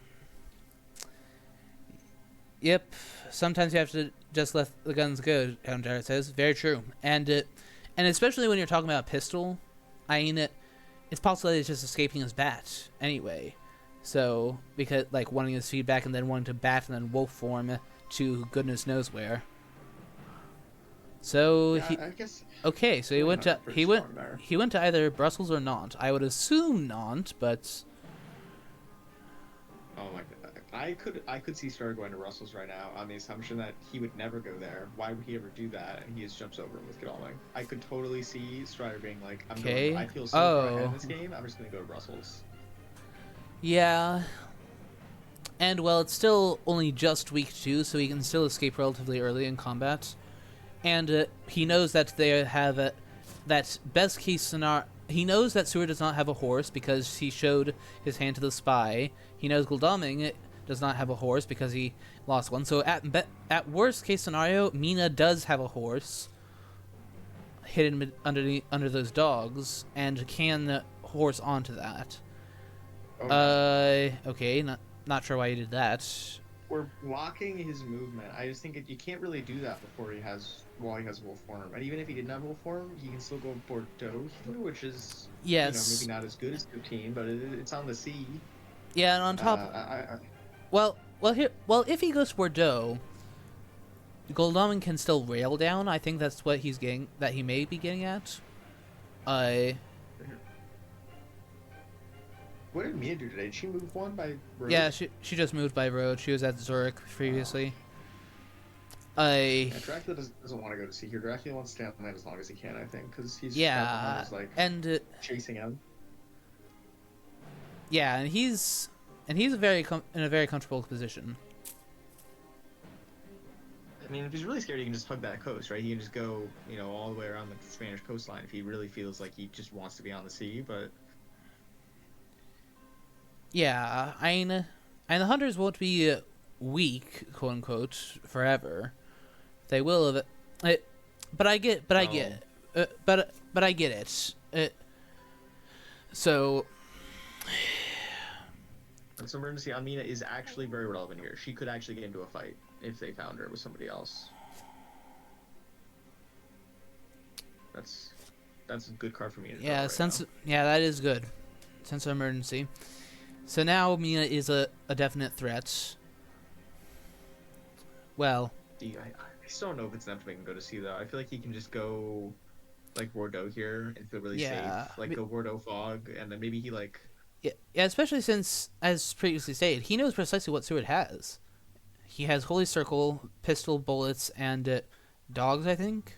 Yep. Sometimes you have to just let the guns go, Jared says. Very true. And especially when you're talking about a pistol, it's possible that it's just escaping his bat anyway. So, because, like, wanting his feedback and then wanting to bat and then wolf form to goodness knows where. So, yeah, I guess... Okay, so he went to either Brussels or Nantes. I would assume Nantes, but... Oh my god. I could see Strider going to Russell's right now on the assumption that he would never go there. Why would he ever do that? And he just jumps over him with Godalming. I could totally see Strider being like, I feel so far ahead in this game, I'm just going to go to Brussels. Yeah. And, well, it's still only just week 2, so he can still escape relatively early in combat. And he knows that they have that best case scenario. He knows that Seward does not have a horse because he showed his hand to the spy. He knows Godalming does not have a horse because he lost one. So at worst case scenario, Mina does have a horse hidden under those dogs and can horse onto that. Okay, not sure why he did that. We're blocking his movement. I just think you can't really do that while he has wolf form. And even if he didn't have wolf form, he can still go Bordeaux here, which is maybe not as good as 15, but it's on the sea. Yeah, and on top, well, if he goes Bordeaux, Godalming can still rail down. I think that's what he may be getting at. What did Mia do today? Did she move one by road? Yeah, she just moved by road. She was at Zurich previously. Dracula doesn't want to go to sea here. Dracula wants to stay on land as long as he can, I think, because he's chasing him. Yeah, and he's in a very comfortable position. I mean, if he's really scared, he can just hug that coast, right? He can just go, all the way around the Spanish coastline if he really feels like he just wants to be on the sea, but... Yeah, and the hunters won't be weak, quote unquote, forever. They will but I get it. So emergency on Mina is actually very relevant here. She could actually get into a fight if they found her with somebody else. That's a good card for me. Yeah, that is good. Sense of emergency. So now Mina is a definite threat. Well, I still don't know if it's enough to make him go to sea, though. I feel like he can just go, like, Bordeaux here and feel really safe. Like, go Bordeaux Fog, and then maybe he, like... Yeah, especially since, as previously stated, he knows precisely what Seward has. He has Holy Circle, pistol, bullets, and dogs, I think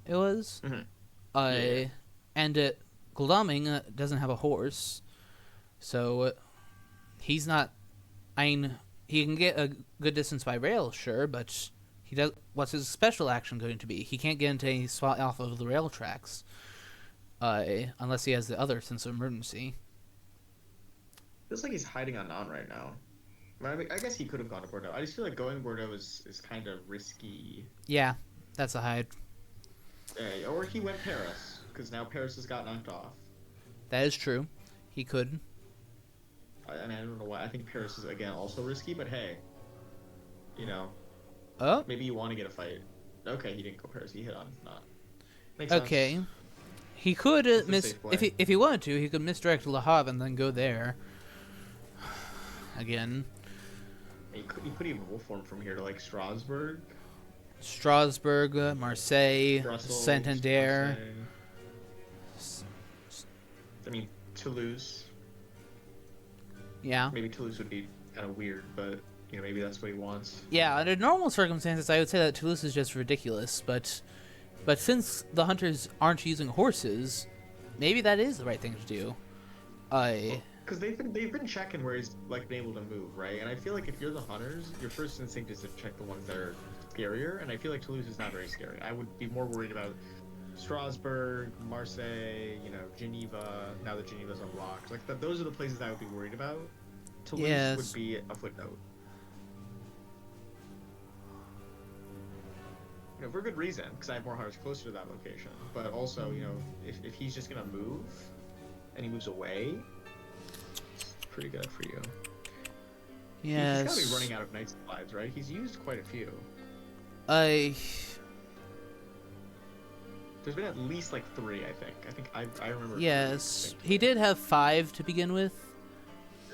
it was. Mm-hmm. And Godalming doesn't have a horse, so... He's not. He can get a good distance by rail, sure, but he does. What's his special action going to be? He can't get into any spot off of the rail tracks, unless he has the other sense of emergency. Feels like he's hiding on non right now. I mean, I guess he could have gone to Bordeaux. I just feel like going to Bordeaux is kind of risky. Yeah, that's a hide. Yeah, or he went Paris, because now Paris has got knocked off. That is true. He could. I mean, I don't know why. I think Paris is, again, also risky, but hey. You know. Oh. Maybe you want to get a fight. Okay, he didn't go Paris. He hit on not. Makes Okay. sense. He could That's a miss safe play. if he wanted to. He could misdirect Le Havre and then go there. Again. He could even wolf form from here to like Strasbourg, Strasbourg, Marseille, Brussels, Santander. Marseille. I mean, Toulouse. Yeah. Maybe Toulouse would be kind of weird, but you know, maybe that's what he wants. Yeah, under normal circumstances, I would say that Toulouse is just ridiculous, but since the hunters aren't using horses, maybe that is the right thing to do. Because they've been checking where he's like been able to move, right? And I feel like if you're the hunters, your first instinct is to check the ones that are scarier. And I feel like Toulouse is not very scary. I would be more worried about Strasbourg, Marseille, you know, Geneva. Now that Geneva's unlocked, like those are the places I would be worried about. Toulouse would be a footnote. You know, for good reason, because I have more hunters closer to that location. But also, you know, if he's just gonna move, and he moves away, it's pretty good for you. Yes. He's gotta be running out of night supplies, right? He's used quite a few. There's been at least like 3, I think. I remember. Yes, he did have 5 to begin with.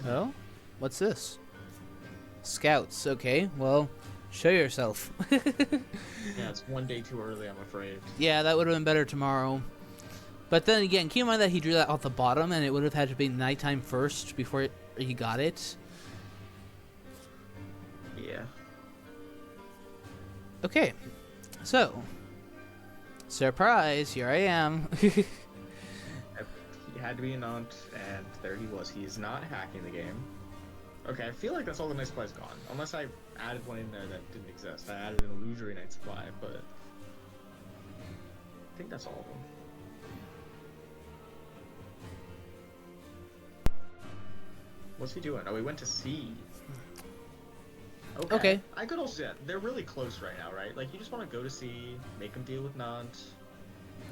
Oh, what's this? Scouts. Okay, well, show yourself. Yeah, it's one day too early, I'm afraid. Yeah, that would have been better tomorrow. But then again, keep in mind that he drew that off the bottom, and it would have had to be nighttime first before he got it. Yeah. Okay, so surprise! Here I am. He had to be a Nantes, and there he was. He is not hacking the game. Okay, I feel like that's all the night supply's gone. Unless I added one in there that didn't exist. I added an illusory night supply, but I think that's all of them. What's he doing? Oh, he went to C. Okay. I could also, yeah, they're really close right now, right? Like, you just want to go to C, make them deal with Nantes.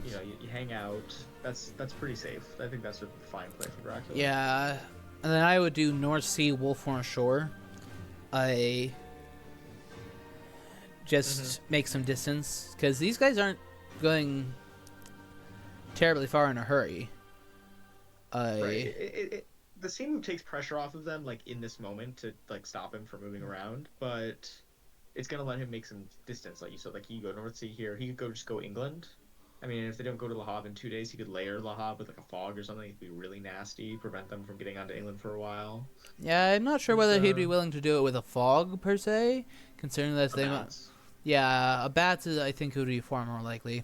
You know, you hang out. That's pretty safe. I think that's a fine play for Dracula. Yeah, and then I would do North Sea, Wolfhorn Shore. I just make some distance, because these guys aren't going terribly far in a hurry. Right. The scene move takes pressure off of them, like, in this moment to, like, stop him from moving around, but it's going to let him make some distance, like you said. Like, he could go North Sea here. He could just go England. I mean, if they don't go to Le Havre in 2 days, he could layer Le Havre with, like, a fog or something. It'd be really nasty, prevent them from getting onto England for a while. Yeah, I'm not sure whether he'd be willing to do it with a fog, per se, considering that they might... Yeah, a bats, I think, would be far more likely.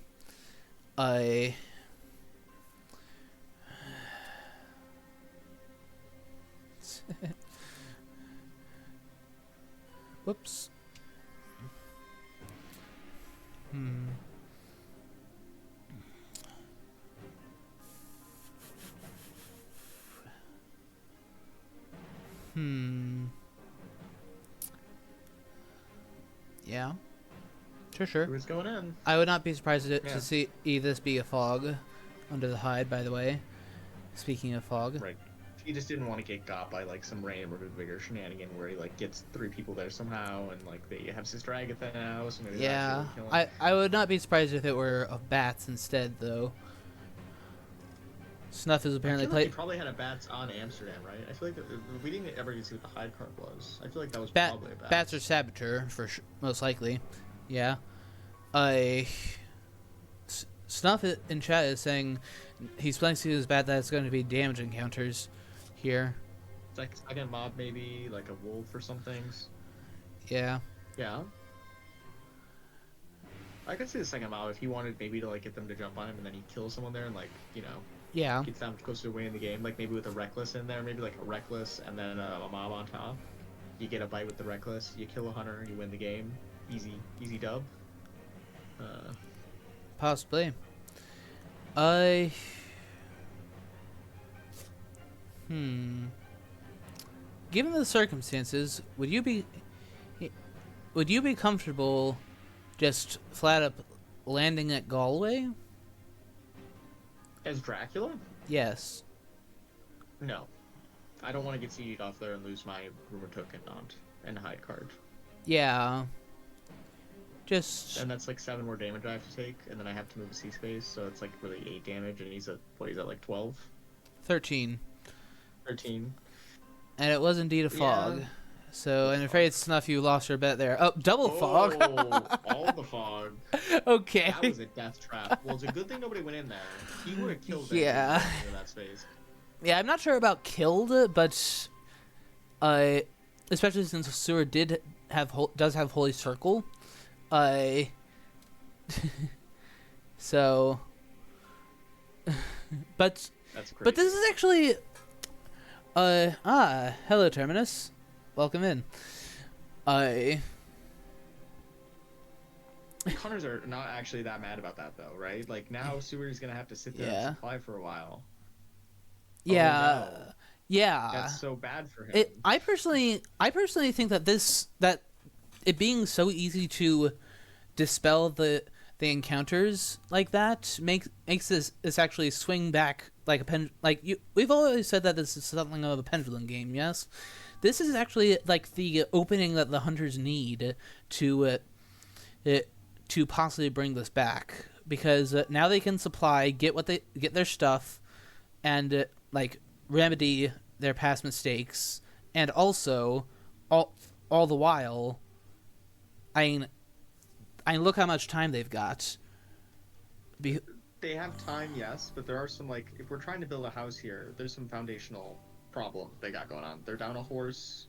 Whoops. Yeah. Sure. Who's going in? I would not be surprised to see this be a fog under the hide, by the way. Speaking of fog. Right. He just didn't want to get got by, like, some random Root Vigor shenanigan where he, like, gets 3 people there somehow, and, like, they have Sister Agatha now, so maybe yeah, that's what I would not be surprised if it were of bats instead, though. Snuff is apparently played. He probably had a bats on Amsterdam, right? I feel like we didn't ever get to see what the hide card was. I feel like that was probably a bats. Bats or Saboteur, most likely. Yeah. Snuff in chat is saying he's planning to see his bat that's going to be damage encounters here. It's like a second mob, maybe, like a wolf or some things. Yeah. Yeah. I could see the second mob if he wanted maybe to, like, get them to jump on him and then he kills someone there and, like, you know, yeah, gets them closer to winning the game. Like, maybe with a Reckless in there, maybe like a Reckless and then a mob on top. You get a bite with the Reckless, you kill a hunter, you win the game. Easy dub. Possibly. given the circumstances, would you be comfortable just flat up landing at Galway? As Dracula? Yes. No. I don't want to get seeded off there and lose my rumor token and hide card. Yeah. Just... And that's like 7 more damage I have to take, and then I have to move a C space, so it's like really 8 damage, and he's at, like 12? 13. 13. And it was indeed a fog. Yeah. So I'm afraid, Snuff, you lost your bet there. Oh, double fog. All the fog. Okay. That was a death trap. Well, it's a good thing nobody went in there. He would have killed it. Yeah. In that space. Yeah, I'm not sure about killed, but especially since Sewer does have Holy Circle. So, but that's crazy. But this is actually hello Terminus, welcome in. Hunters are not actually that mad about that though, right? Like now Sewer's gonna have to sit there and supply for a while. Yeah. Oh, no. Yeah. That's so bad for him. I personally think that it being so easy to dispel the encounters like that makes this actually swing back like a we've always said that this is something of a pendulum game. Yes, this is actually like the opening that the hunters need to possibly bring this back, because now they can get their stuff and like remedy their past mistakes, and also all the while, I mean, look how much time they've got. They have time, yes, but there are some, like, if we're trying to build a house here, there's some foundational problems they got going on. They're down a horse.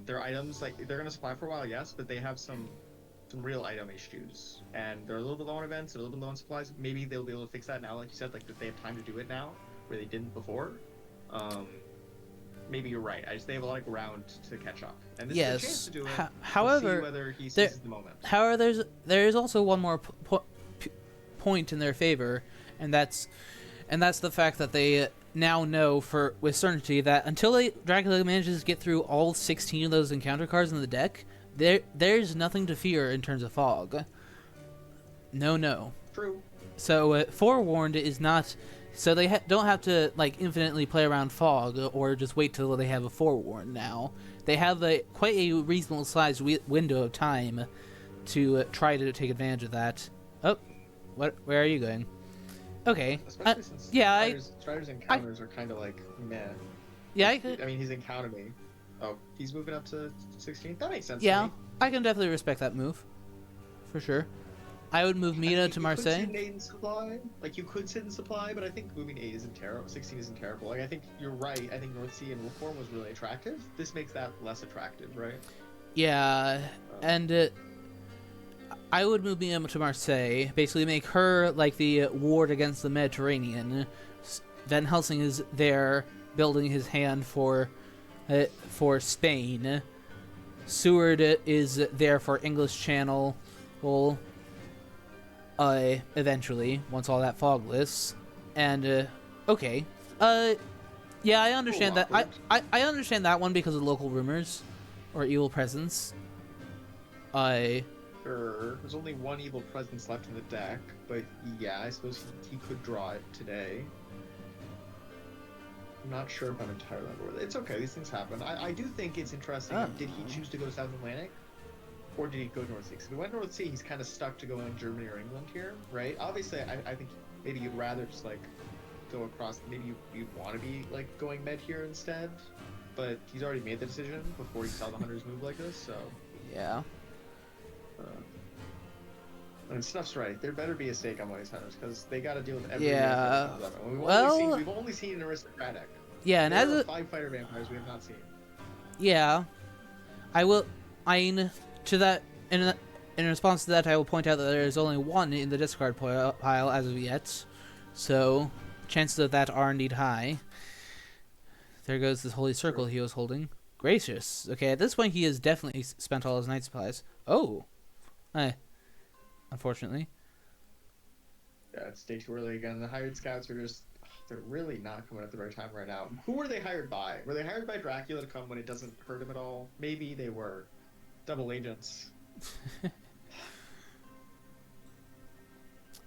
Their items, like, they're gonna supply for a while, yes, but they have some real item issues, and they're a little bit low on events, they're a little bit low on supplies. Maybe they'll be able to fix that now, like you said, like if they have time to do it now, where they didn't before. Maybe you're right. They have a lot of ground to catch up, and this is a chance to do it. However, see whether he seizes the moment. However, there is also one more point in their favor, and that's the fact that they now know with certainty that until Dracula manages to get through all 16 of those encounter cards in the deck, there's nothing to fear in terms of fog. No. True. So forewarned is not. So they don't have to like infinitely play around fog or just wait till they have a forewarned. Now they have quite a reasonable sized window of time to try to take advantage of that. Oh, where are you going? Okay. Especially since Strider's encounters are kind of like meh. Yeah, I mean, he's encountered me. Oh, he's moving up to 16. That makes sense. Yeah, to me. I can definitely respect that move, for sure. I would move Mita to Marseille. You could sit 8 in supply. Like, you could sit in supply, but I think moving 8 isn't terrible. 16 isn't terrible. Like, I think you're right. I think North Sea and Reform was really attractive. This makes that less attractive, right? Yeah, and I would move Mita to Marseille. Basically make her, like, the ward against the Mediterranean. Van Helsing is there, building his hand for Spain. Seward is there for English Channel. Well, eventually, once all that fog lifts. And, okay. Yeah, I understand that. I understand that one because of local rumors. Or evil presence. There's only one evil presence left in the deck, but yeah, I suppose he could draw it today. I'm not sure if I'm entirely on board with it. It's okay, these things happen. I do think it's interesting. Did he choose to go South Atlantic? Or did he go North Sea? Because if he went North Sea, he's kind of stuck to going Germany or England here, right? Obviously, I think maybe you'd rather just, like, go across... Maybe you'd want to be, like, going Med here instead. But he's already made the decision before he saw the Hunters move like this, so... Yeah. And Snuff's right. There better be a stake on one of these Hunters, because they got to deal with every... Yeah. We've only seen an aristocratic. Yeah, and as a... 5 fighter vampires we have not seen. Yeah. To that, in response to that, I will point out that there is only one in the discard pile as of yet, so chances of that are indeed high. There goes this holy circle he was holding. Gracious. Okay, at this point he has definitely spent all his night supplies. Oh. Unfortunately. Yeah, it's day too early again. The hired scouts are just they're really not coming at the right time right now. Who were they hired by? Were they hired by Dracula to come when it doesn't hurt him at all? Maybe they were double agents.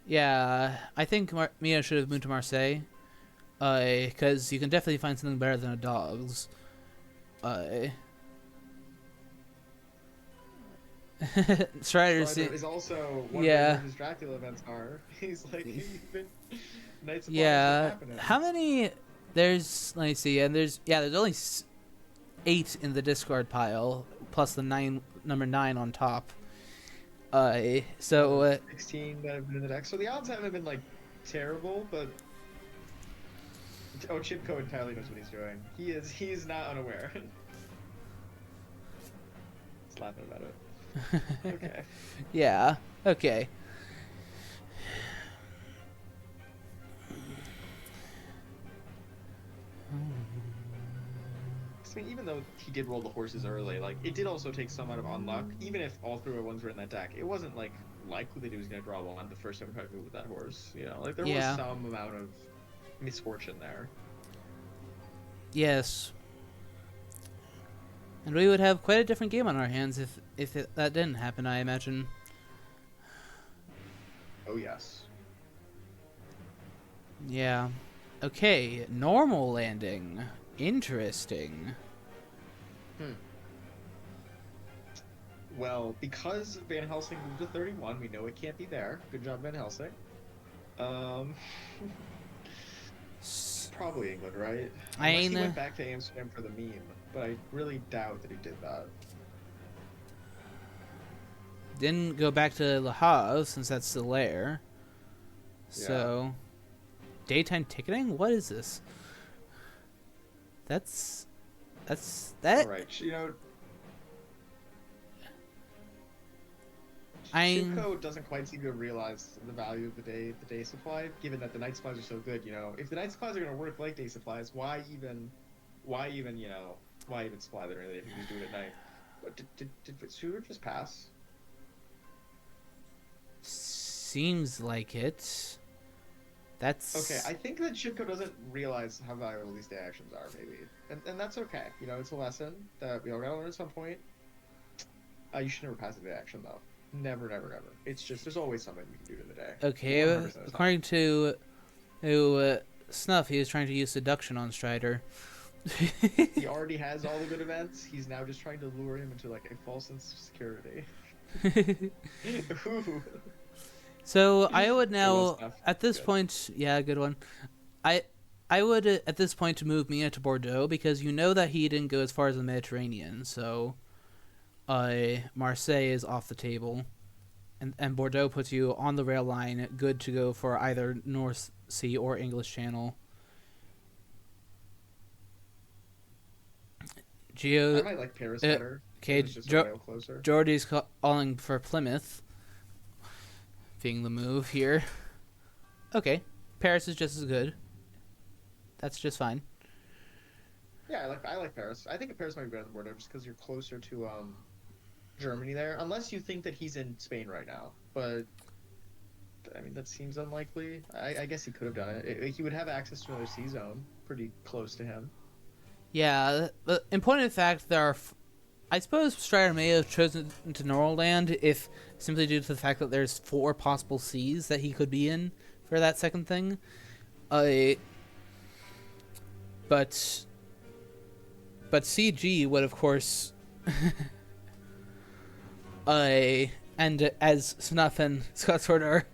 Yeah, I think Mia should have moved to Marseille. Because you can definitely find something better than a dog's. Strider is also one yeah. of his Dracula events are. He's like, even Knights of yeah. How many? There's, let me see, and there's only 8 in the Discord pile, plus the number 9 on top. So 16 that have been in the deck. So the odds haven't been like terrible, but Chibko entirely knows what he's doing. He's not unaware. He's laughing about it. Okay. Yeah. Okay. I mean, even though he did roll the horses early, like it did also take some out of unluck. Even if all 3 ones were in that deck, it wasn't like likely that he was going to draw one the first time he tried to move with that horse. You know, like there was some amount of misfortune there. Yes. And we would have quite a different game on our hands if that didn't happen, I imagine. Oh, yes. Yeah. Okay, normal landing. Interesting. Well, because Van Helsing moved to 31, we know it can't be there. Good job, Van Helsing. Probably England, right? Unless he went back to Amsterdam for the meme, but I really doubt that he did that. Didn't go back to Le Havre since that's still there. Yeah. So, daytime ticketing? What is this? That's that. All right, you know. Chibko doesn't quite seem to realize the value of the day supply, given that the night supplies are so good. You know, if the night supplies are going to work like day supplies, why even supply them really if you can do it at night? But did Shooter just pass? Seems like it. That's okay. I think that Chibko doesn't realize how valuable these day actions are, maybe, and that's okay. You know, it's a lesson that we all gotta learn at some point. You should never pass a day action though. Never, never, never. It's just there's always something you can do in the day. Okay, according to Snuff, he was trying to use seduction on Strider. He already has all the good events. He's now just trying to lure him into like a false sense of security. So I would now at this point, yeah, good one. I would at this point move Mia to Bordeaux because you know that he didn't go as far as the Mediterranean, so. Marseille is off the table, and Bordeaux puts you on the rail line, good to go for either North Sea or English Channel. I might like Paris better. Okay, Jordy's calling for Plymouth, being the move here. Okay, Paris is just as good. That's just fine. Yeah, I like Paris. I think Paris might be better than Bordeaux just because you're closer to Germany there, unless you think that he's in Spain right now. But I mean, that seems unlikely. I guess he could have done it. He would have access to another sea zone pretty close to him. Yeah, but in point of fact, there are. I suppose Strider may have chosen to normal land if simply due to the fact that there's 4 possible seas that he could be in for that second thing. But CG would, of course, and as Snuff and Scott Sword are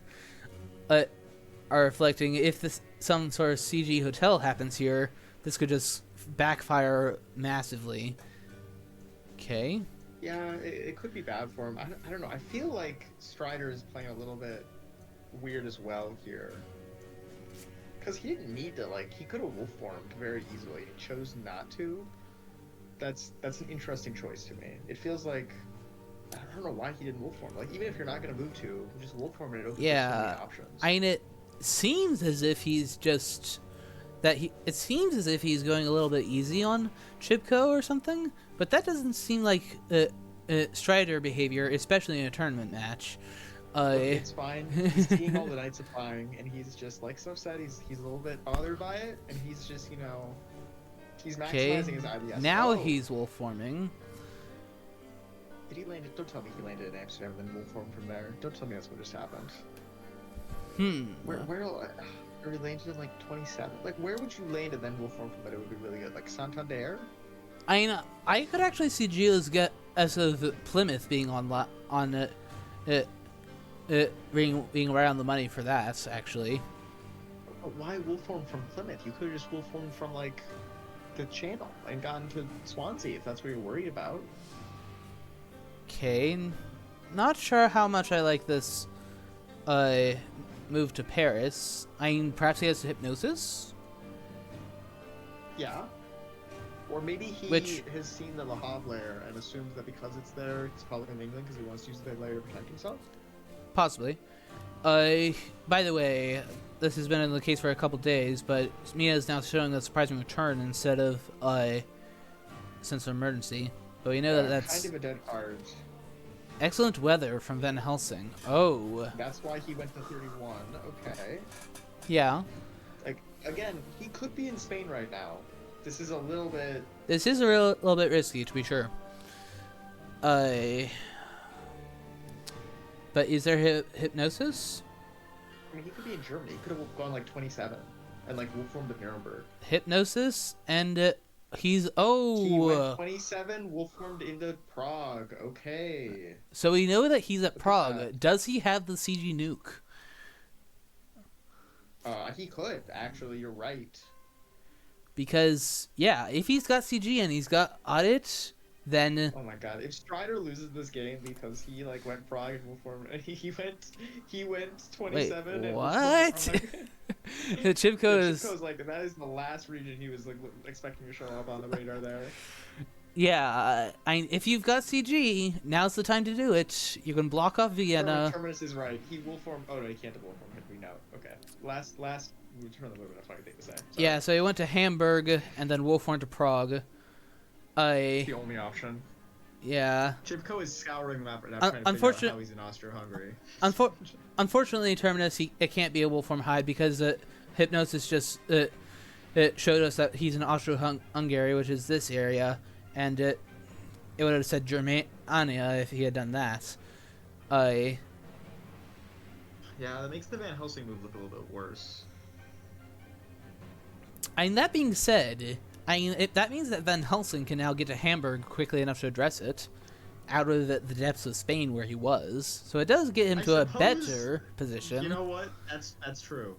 reflecting, if some sort of CG hotel happens here, this could just backfire massively. Okay. Yeah, it could be bad for him. I don't know. I feel like Strider is playing a little bit weird as well here. Because he didn't need to, he could have wolf formed very easily. He chose not to. That's an interesting choice to me. It feels like, I don't know why he didn't wolf form. Even if you're not going to move to, just wolf form and it opens up so many options. I mean, it seems as if he's just... It seems as if he's going a little bit easy on Chibko or something, but that doesn't seem like Strider behavior, especially in a tournament match. Look, I it's fine. He's seeing all the Knights applying, and he's just like so sad. He's a little bit bothered by it, and he's just he's okay. maximizing his IDS. Now Oh, he's wolf forming. did he land it? Don't tell me he landed in Amsterdam and then wolf formed from there. Don't tell me that's what just happened. Where or he landed in like 27? Like where would you land and then wolf form from that? It would be really good. Like Santander. I mean, I could actually see Gio's get as of Plymouth being being right on the money for that, actually. But why wolf form from Plymouth? You could have just wolf formed from like the Channel and gotten to Swansea if that's what you're worried about. Okay, not sure how much I like this move to Paris. I mean, perhaps he has hypnosis? Yeah. Or maybe he has seen the Le Havre lair and assumes that because it's there, he's probably in England because he wants to use the lair to protect himself. Possibly. By the way, this has been in the case for a couple days, but Mia is now showing a surprising return instead of sense of emergency. But we know that that's kind of a dead card. Excellent weather from Van Helsing. Oh. That's why he went to 31. Okay. Yeah. Like again, he could be in Spain right now. This is a little bit. This is a little bit risky, to be sure. But is there hypnosis? I mean, he could be in Germany. He could have gone like 27 and like wolf formed to Nuremberg. Hypnosis and he's He went 27, wolf formed into Prague. Okay. So we know that he's at Prague. Does he have the CG nuke? He could actually. You're right. Because yeah, if he's got CG and he's got audit, then oh my god, if Strider loses this game because he like went Prague and wolf formed, he went 27. Wait, and what? Chibko's like that is the last region he was like expecting to show up on the radar there. Yeah, if you've got CG, now's the time to do it. You can block off Vienna. Terminus is right. He will form. Oh no, he can't wolf form. We know. Okay. Last. We turn the movie. That's what I think to say. Sorry. Yeah, so he went to Hamburg and then wolf formed to Prague. The only option. Yeah. Chibko is scouring the map right now, trying to figure out how he's in Austro-Hungary. Unfortunately, Terminus, it can't be a wolf form hide because hypnosis just it showed us that he's in Austro-Hungary, which is this area, and it would have said Germania if he had done that. Yeah, that makes the Van Helsing move look a little bit worse. That being said, that means that Van Helsing can now get to Hamburg quickly enough to address it, out of the depths of Spain where he was. So it does get him to a better position. You know what? That's true.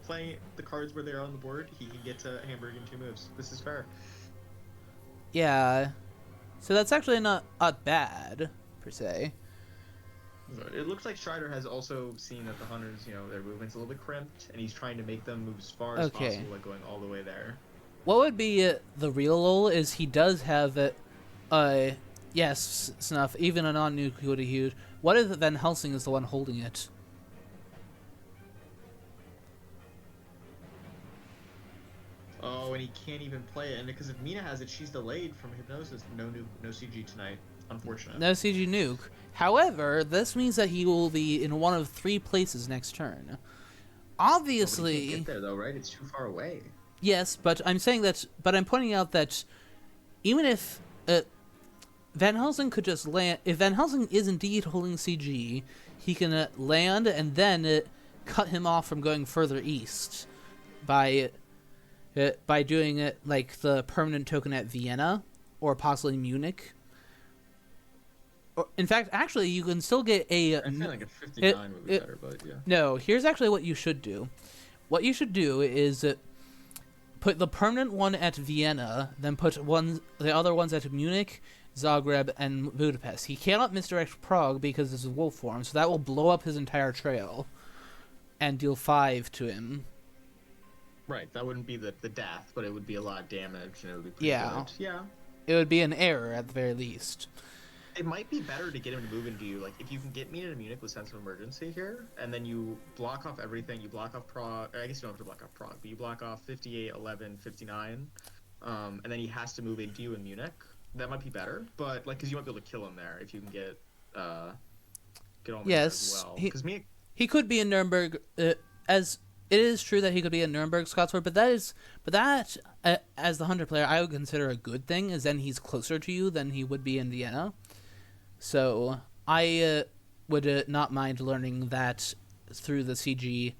Playing the cards where they are on the board, he can get to Hamburg in 2 moves. This is fair. Yeah. So that's actually not bad, per se. It looks like Strider has also seen that the Hunters, their movement's a little bit crimped, and he's trying to make them move as far as possible, like going all the way there. What would be the real lol is he does have yes, Snuff, even a non-nuke would have huge. What if Van Helsing is the one holding it? Oh, and he can't even play it, and because if Mina has it, she's delayed from hypnosis. No CG tonight. Unfortunate. No CG nuke. However, this means that he will be in one of 3 places next turn. Obviously, he can't get there though, right? It's too far away. Yes, but I'm saying that. But I'm pointing out that even if Van Helsing could just land, if Van Helsing is indeed holding CG, he can land and then cut him off from going further east by doing it like the permanent token at Vienna or possibly Munich. In fact, actually, you can still get a. I feel like a 59 would be better, but yeah. No, here's actually what you should do. What you should do is put the permanent one at Vienna, then put the other ones at Munich, Zagreb, and Budapest. He cannot misdirect Prague because this is wolf form, so that will blow up his entire trail and deal 5 to him. Right, that wouldn't be the death, but it would be a lot of damage, and it would be pretty good. Yeah. It would be an error at the very least. It might be better to get him to move into you. Like, if you can get me to Munich with sense of emergency here, and then you block off everything, you block off Prague, I guess you don't have to block off Prague, but you block off 58, 11, 59, and then he has to move into you in Munich, that might be better, but, like, because you might be able to kill him there if you can get, get on there as Yes, well. Because me, he could be in Nuremberg. As it is true that he could be in Nuremberg, Scotsward, but that as the Hunter player, I would consider a good thing, is then he's closer to you than he would be in Vienna. So I would not mind learning that through the CG.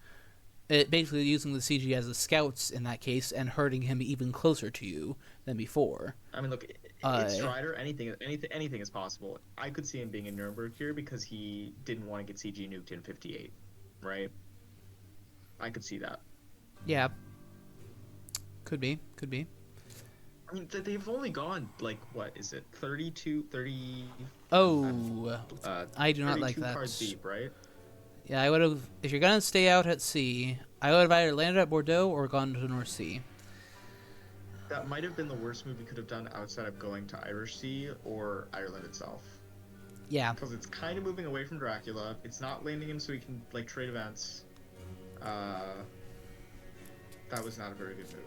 Basically using the CG as a scouts in that case and hurting him even closer to you than before. I mean, look, it's Strider. Anything is possible. I could see him being in Nuremberg here because he didn't want to get CG nuked in 58, right? I could see that. Yeah. Could be. I mean, they've only gone, like, what is it? 30... Oh, I do not like that. 32 cards deep, right? Yeah, I would have... If you're going to stay out at sea, I would have either landed at Bordeaux or gone to North Sea. That might have been the worst move we could have done outside of going to Irish Sea or Ireland itself. Yeah. Because it's kind of moving away from Dracula. It's not landing him so he can, like, trade events. That was not a very good move.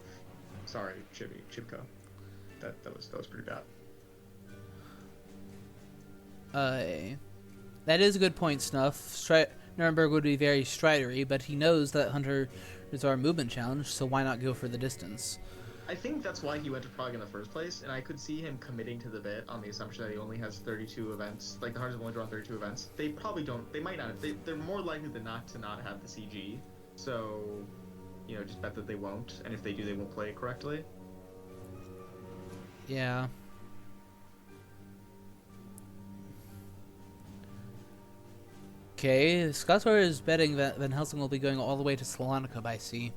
Sorry, Chibko. That was pretty bad. That is a good point, Snuff. Nuremberg would be very stridery, but he knows that Hunter is our movement challenge, so why not go for the distance? I think that's why he went to Prague in the first place, and I could see him committing to the bit on the assumption that he only has 32 events. Like, the Hunters have only drawn 32 events. They probably don't. They might not have. They're more likely than not to not have the CG. So, you know, just bet that they won't, and if they do, they won't play it correctly. Yeah. Okay, Scotswar is betting that Van Helsing will be going all the way to Salonika by sea.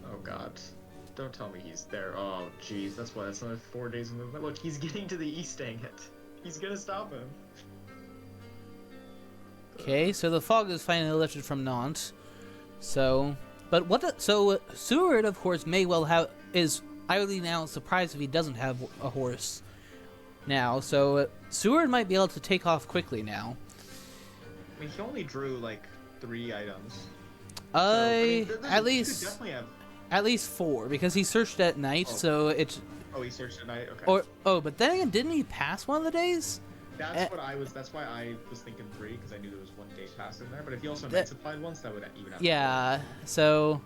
Oh god. Don't tell me he's there. Oh jeez, that's why that's another 4 days of movement. Look, he's getting to the east, dang it. He's gonna stop him. Okay, so the fog is finally lifted from Nantes. So, but so Seward, of course, may well have, I would be now surprised if he doesn't have a horse now. So Seward might be able to take off quickly now. I mean, he only drew like 3 items. At least 4, because he searched at night. Oh. So it's. Oh, he searched at night. Okay. But then again, didn't he pass one of the days? That's why I was thinking 3, because I knew there was 1 day pass in there. But if he also night supplied once, that would even have. Yeah. So.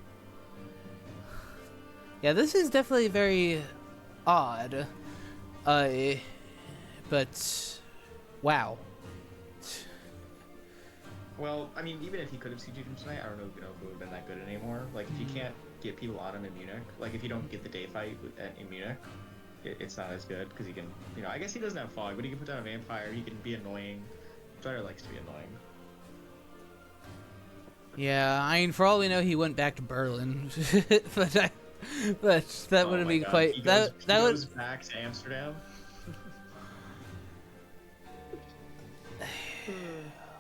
Yeah, this is definitely very odd. But wow. Well, I mean, even if he could have CG'd him tonight, I don't know if it would have been that good anymore. Like, if you can't get people on him in Munich, like if you don't get the day fight in Munich, it's not as good because he can, you know, I guess he doesn't have fog, but he can put down a vampire. He can be annoying. Strider likes to be annoying. Yeah, I mean, for all we know, he went back to Berlin, but that wouldn't be God. quite. He that goes back to Amsterdam.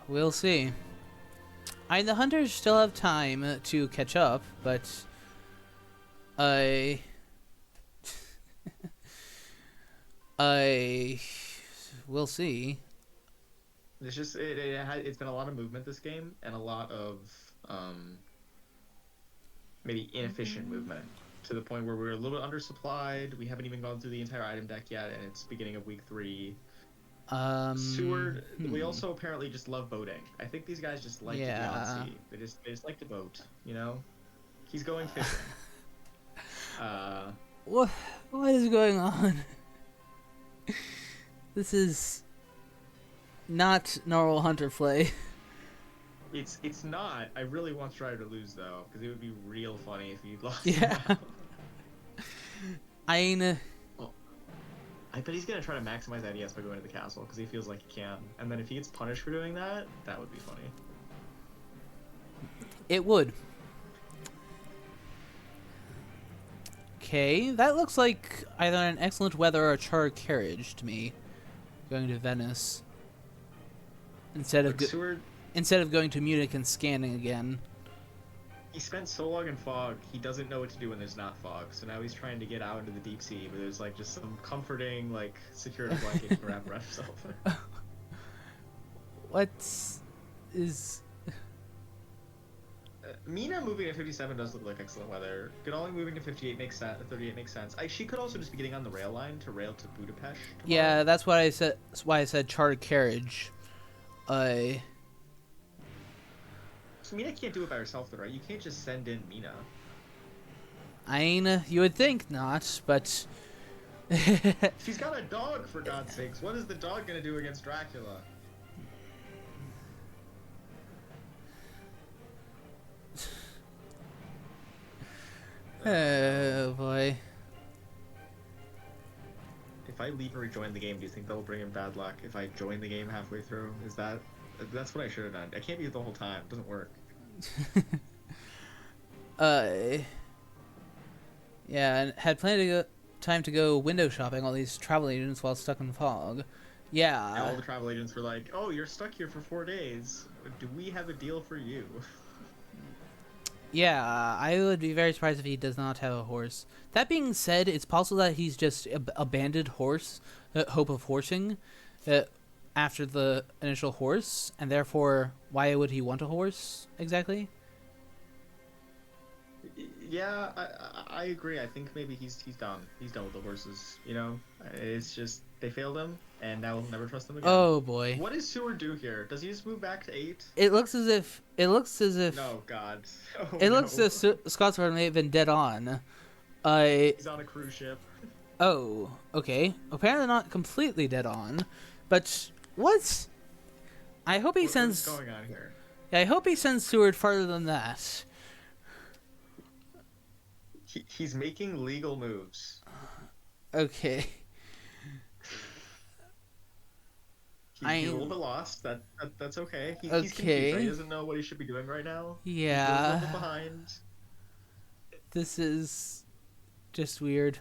We'll see. The Hunters still have time to catch up, but we'll see. It's just it's been a lot of movement this game and a lot of maybe inefficient movement to the point where we're a little bit undersupplied. We haven't even gone through the entire item deck yet, and it's beginning of week 3. Seward, we also apparently just love boating. I think these guys just like to be on sea. They just like to boat, you know? He's going fishing. What is going on? This is not normal Hunter play. It's not. I really want Strider to lose though, because it would be real funny if he lost. Yeah. I bet he's gonna try to maximize that ES by going to the castle because he feels like he can. And then if he gets punished for doing that, that would be funny. It would. Okay, that looks like either an excellent weather or a chartered carriage to me. Going to Venice instead of going to Munich and scanning again. He spent so long in fog, he doesn't know what to do when there's not fog. So now he's trying to get out into the deep sea, where there's like just some comforting like security blanket he can wrap around himself. What is? Mina moving to 57 does look like excellent weather. Godalming moving to 58 makes sense. 38 makes sense. She could also just be getting on the rail line to rail to Budapest tomorrow. Yeah, that's what I said. That's why I said chartered carriage. I So Mina can't do it by herself, though, right? You can't just send in Mina. mean, you would think not, but She's got a dog, for God's sakes. What is the dog gonna do against Dracula? oh boy. If I leave and rejoin the game, do you think that will bring him bad luck? If I join the game halfway through, is that... That's what I should have done. I can't be here the whole time. It doesn't work. Yeah, and had plenty of time to go window shopping all these travel agents while stuck in fog. Yeah. And all the travel agents were like, "Oh, you're stuck here for 4 days. Do we have a deal for you?" Yeah, I would be very surprised if he does not have a horse. That being said, it's possible that he's just abandoned horse, hope of horsing, after the initial horse, and therefore, why would he want a horse exactly? Yeah, I agree. I think maybe he's done. He's done with the horses. You know, it's just they failed him, and now we'll never trust them again. Oh boy. What does Seward do here? Does he just move back to 8? It looks as if. No, God. Oh, it looks as if Scotsford may have been dead on. He's on a cruise ship. Oh, okay. Apparently not completely dead on, but what? I hope he sends. What's going on here? Yeah, I hope he sends Seward farther than that. He's making legal moves. Okay. He's a little bit lost. That's okay. He's okay. confused. Right? He doesn't know what he should be doing right now. Yeah. He's a little behind. This is just weird.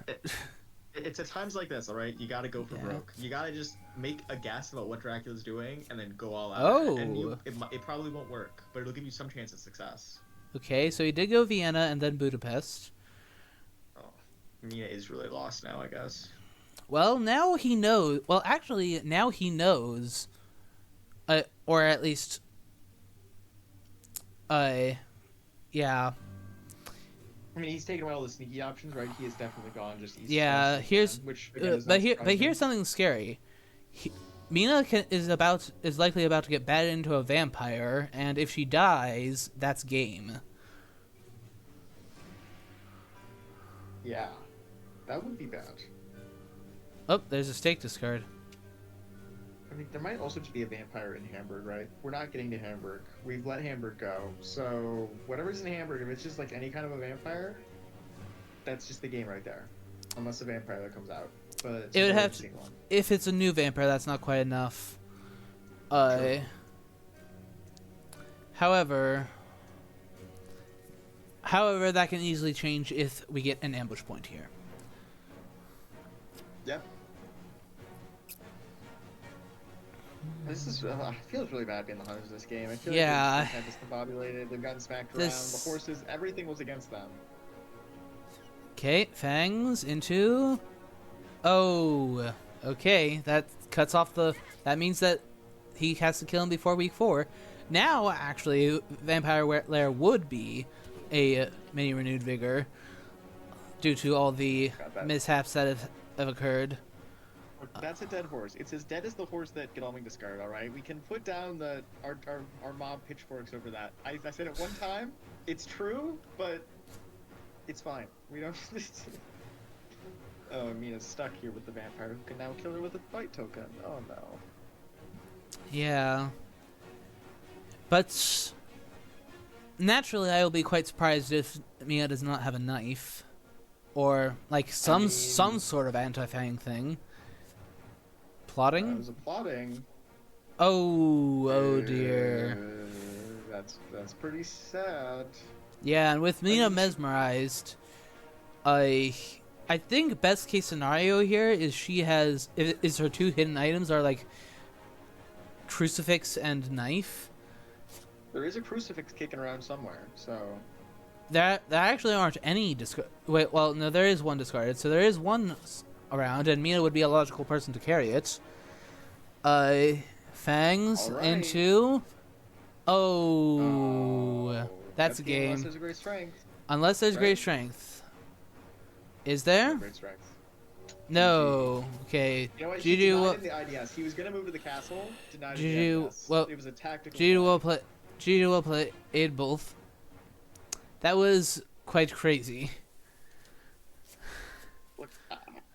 It's at times like this, all right? You gotta go for broke. You gotta just make a guess about what Dracula's doing and then go all out. Oh. And it probably won't work, but it'll give you some chance of success. Okay, so he did go Vienna and then Budapest. Mina is really lost now, I guess. Well, now he knows. Well, actually, now he knows. Or at least. Yeah. I mean, he's taken away all the sneaky options, right? He has definitely gone just east. Yeah, here's. Which again, but here's something scary. Mina is likely about to get batted into a vampire, and if she dies, that's game. Yeah, that would be bad. Oh, there's a stake discard. I mean, there might also just be a vampire in Hamburg, right? We're not getting to Hamburg. We've let Hamburg go. So, whatever's in Hamburg, if it's just like any kind of a vampire, that's just the game right there. Unless a vampire that comes out. But it would have to, if it's a new vampire, that's not quite enough. Sure. However, that can easily change if we get an ambush point here. Yep. This is. I feel really bad being the hunters of this game. I feel like they're kind of discombobulated. They've gotten smacked around. The horses, everything was against them. Okay, fangs into. Oh, okay. That cuts off the. That means that he has to kill him before week 4. Now, actually, Vampire Lair would be a mini renewed vigor due to all the mishaps that have occurred. That's a dead horse. It's as dead as the horse that Godalming discarded, alright? We can put down our mob pitchforks over that. I said it one time. It's true, but it's fine. We don't... Oh, Mina's stuck here with the vampire who can now kill her with a fight token. Oh no. Yeah. But naturally I will be quite surprised if Mina does not have a knife. Or like some sort of anti-fang thing. Plotting? There's a plotting. Oh dear. That's pretty sad. Yeah, and with Mina mesmerized, I think best case scenario here is her 2 hidden items are like crucifix and knife. There is a crucifix kicking around somewhere, so there actually aren't any wait, well, no, there is one discarded, so there is one around, and Mina would be a logical person to carry it. Fangs into. Oh, that's a game. Unless there's a great strength. Unless there's great strength. Is there? Great strength. No. Okay. You know what? GG He denied will. him the IDS. He was gonna move to the castle. Denied him GG. the IDS. Well. It was a tactical. GG play. will play. GG will play. Aid both. That was quite crazy. Look,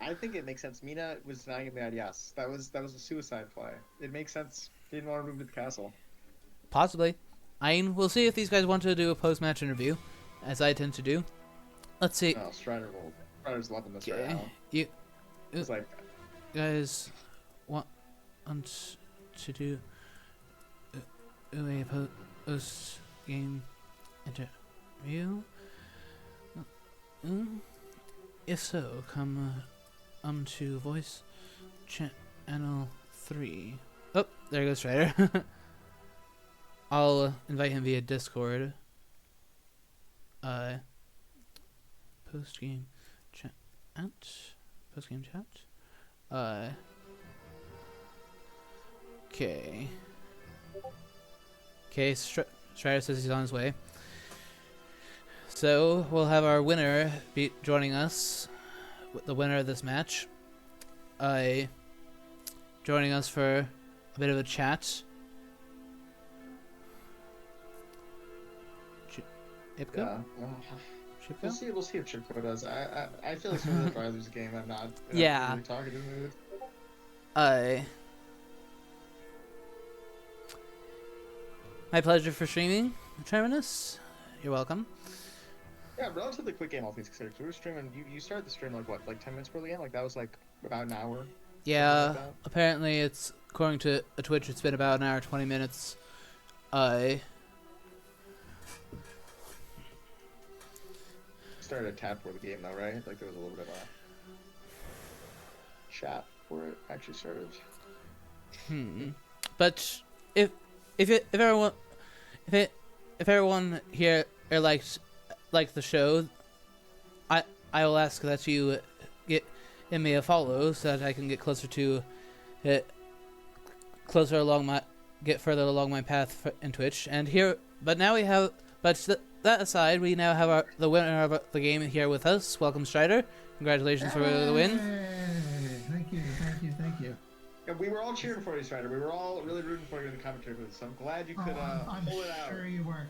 I think it makes sense. Mina was denying him the IDS. That was a suicide play. It makes sense. He didn't want to move to the castle. Possibly. I mean, we'll see if these guys want to do a post-match interview, as I tend to do. Let's see. Oh, Strider's loving this right Okay. now. You It's like, guys want to do a post-game interview? If so, come to voice channel 3. Oh, there goes Strider. I'll invite him via Discord. Post game chat. Post game chat. Okay. Okay, Strider says he's on his way. So we'll have our winner be joining us. The winner of this match. Joining us for a bit of a chat. Chibko? yeah. Chibko? We'll see if Chibko does. I feel like sometimes if I lose a game, I'm not. Yeah. Really talkative mood. My pleasure for streaming, Terminus. You're welcome. Yeah, relatively quick game, all things considered. We were streaming. You started the stream like what, like 10 minutes before the game? Like that was like about an hour. Yeah, Like that? apparently it's, according to Twitch, it's been about an hour, 20 minutes. Started a tab for the game though, right? Like there was a little bit of a chat before it actually started. But if everyone here liked the show, I will ask that you get me a follow so that I can get closer to it, further along my path in Twitch. And here, but now we have, that aside, we now have the winner of the game here with us. Welcome, Strider. Congratulations for the win. Thank you. Yeah, we were all cheering for you, Strider. We were all really rooting for you in the commentary booth. So I'm glad you could I'm pull it out. sure you were.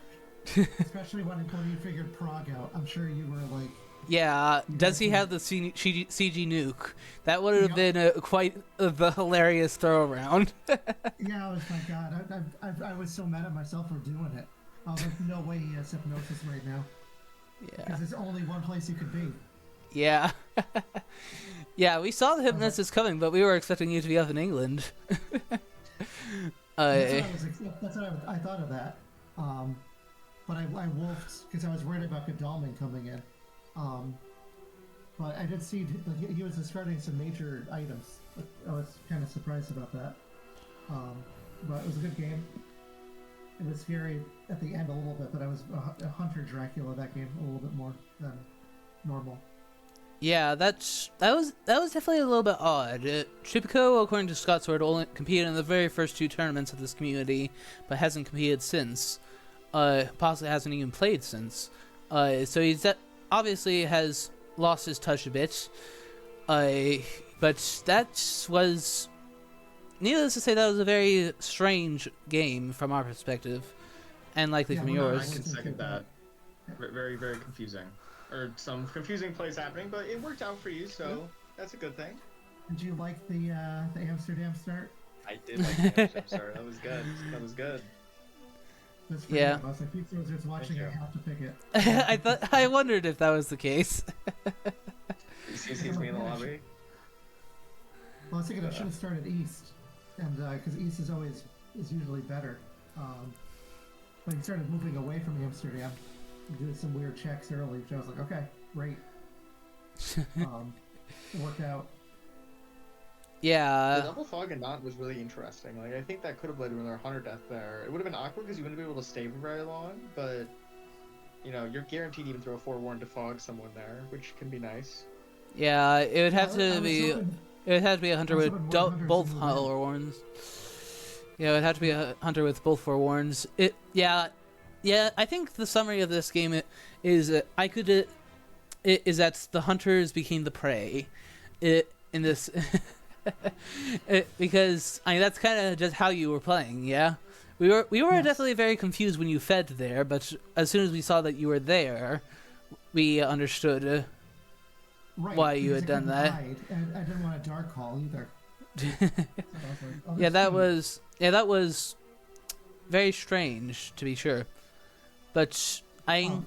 Especially when you figured Prague out. I'm sure you were like... Yeah, does he have the CG nuke? That would have been quite the hilarious throw around. Yeah, I was like, God, I was so mad at myself for doing it. I was like, no way he has hypnosis right now. Yeah. Because there's only one place you could be. Yeah. Yeah, we saw the hypnosis coming, but we were expecting you to be up in England. That's what I thought of that. But I wolfed because I was worried about Godalming coming in. But I did see he was discarding some major items. I was kind of surprised about that. But it was a good game. It was scary at the end a little bit, but I was a hunter Dracula that game a little bit more than normal. Yeah, that was definitely a little bit odd. Chibko, according to Scott Sword, only competed in the very first 2 tournaments of this community, but hasn't competed since. Possibly hasn't even played since. So he's obviously has lost his touch a bit. But that was, needless to say, that was a very strange game from our perspective, and likely from I yours. can second that. Very, very confusing. Or some confusing plays happening, but it worked out for you, so that's a good thing. Did you like the Amsterdam start? I did like the Amsterdam start. That was good. That was good. That's for Yeah. I was like, Pizza was just watching. I have to pick it. I wondered if that was the case. You see me in the lobby? Well, I was thinking I should have started East, and because East is usually better. But he started moving away from Amsterdam, and doing some weird checks early, which I was like, okay, great. It worked out. The Yeah. double fog and knot was really interesting. Like I think that could have led to another hunter death there. It would have been awkward because you wouldn't be able to stay for very long, but you know you're guaranteed to even throw a forewarn to fog someone there, which can be nice. Yeah, it would have to be. It would have to be a hunter I was with hoping more hunters both would move in. forewarns. Yeah, it would have to be a hunter with both forewarns. Yeah. I think the summary of this game is is that the hunters became the prey. in this because I mean that's kind of just how you were playing, yeah. We were Yes. definitely very confused when you fed there, but as soon as we saw that you were there, we understood Right, why you because had I done couldn't that. hide, and I didn't want a dark hall either. So I was like, oh, Yeah, that's that was very strange to be sure. But Oh.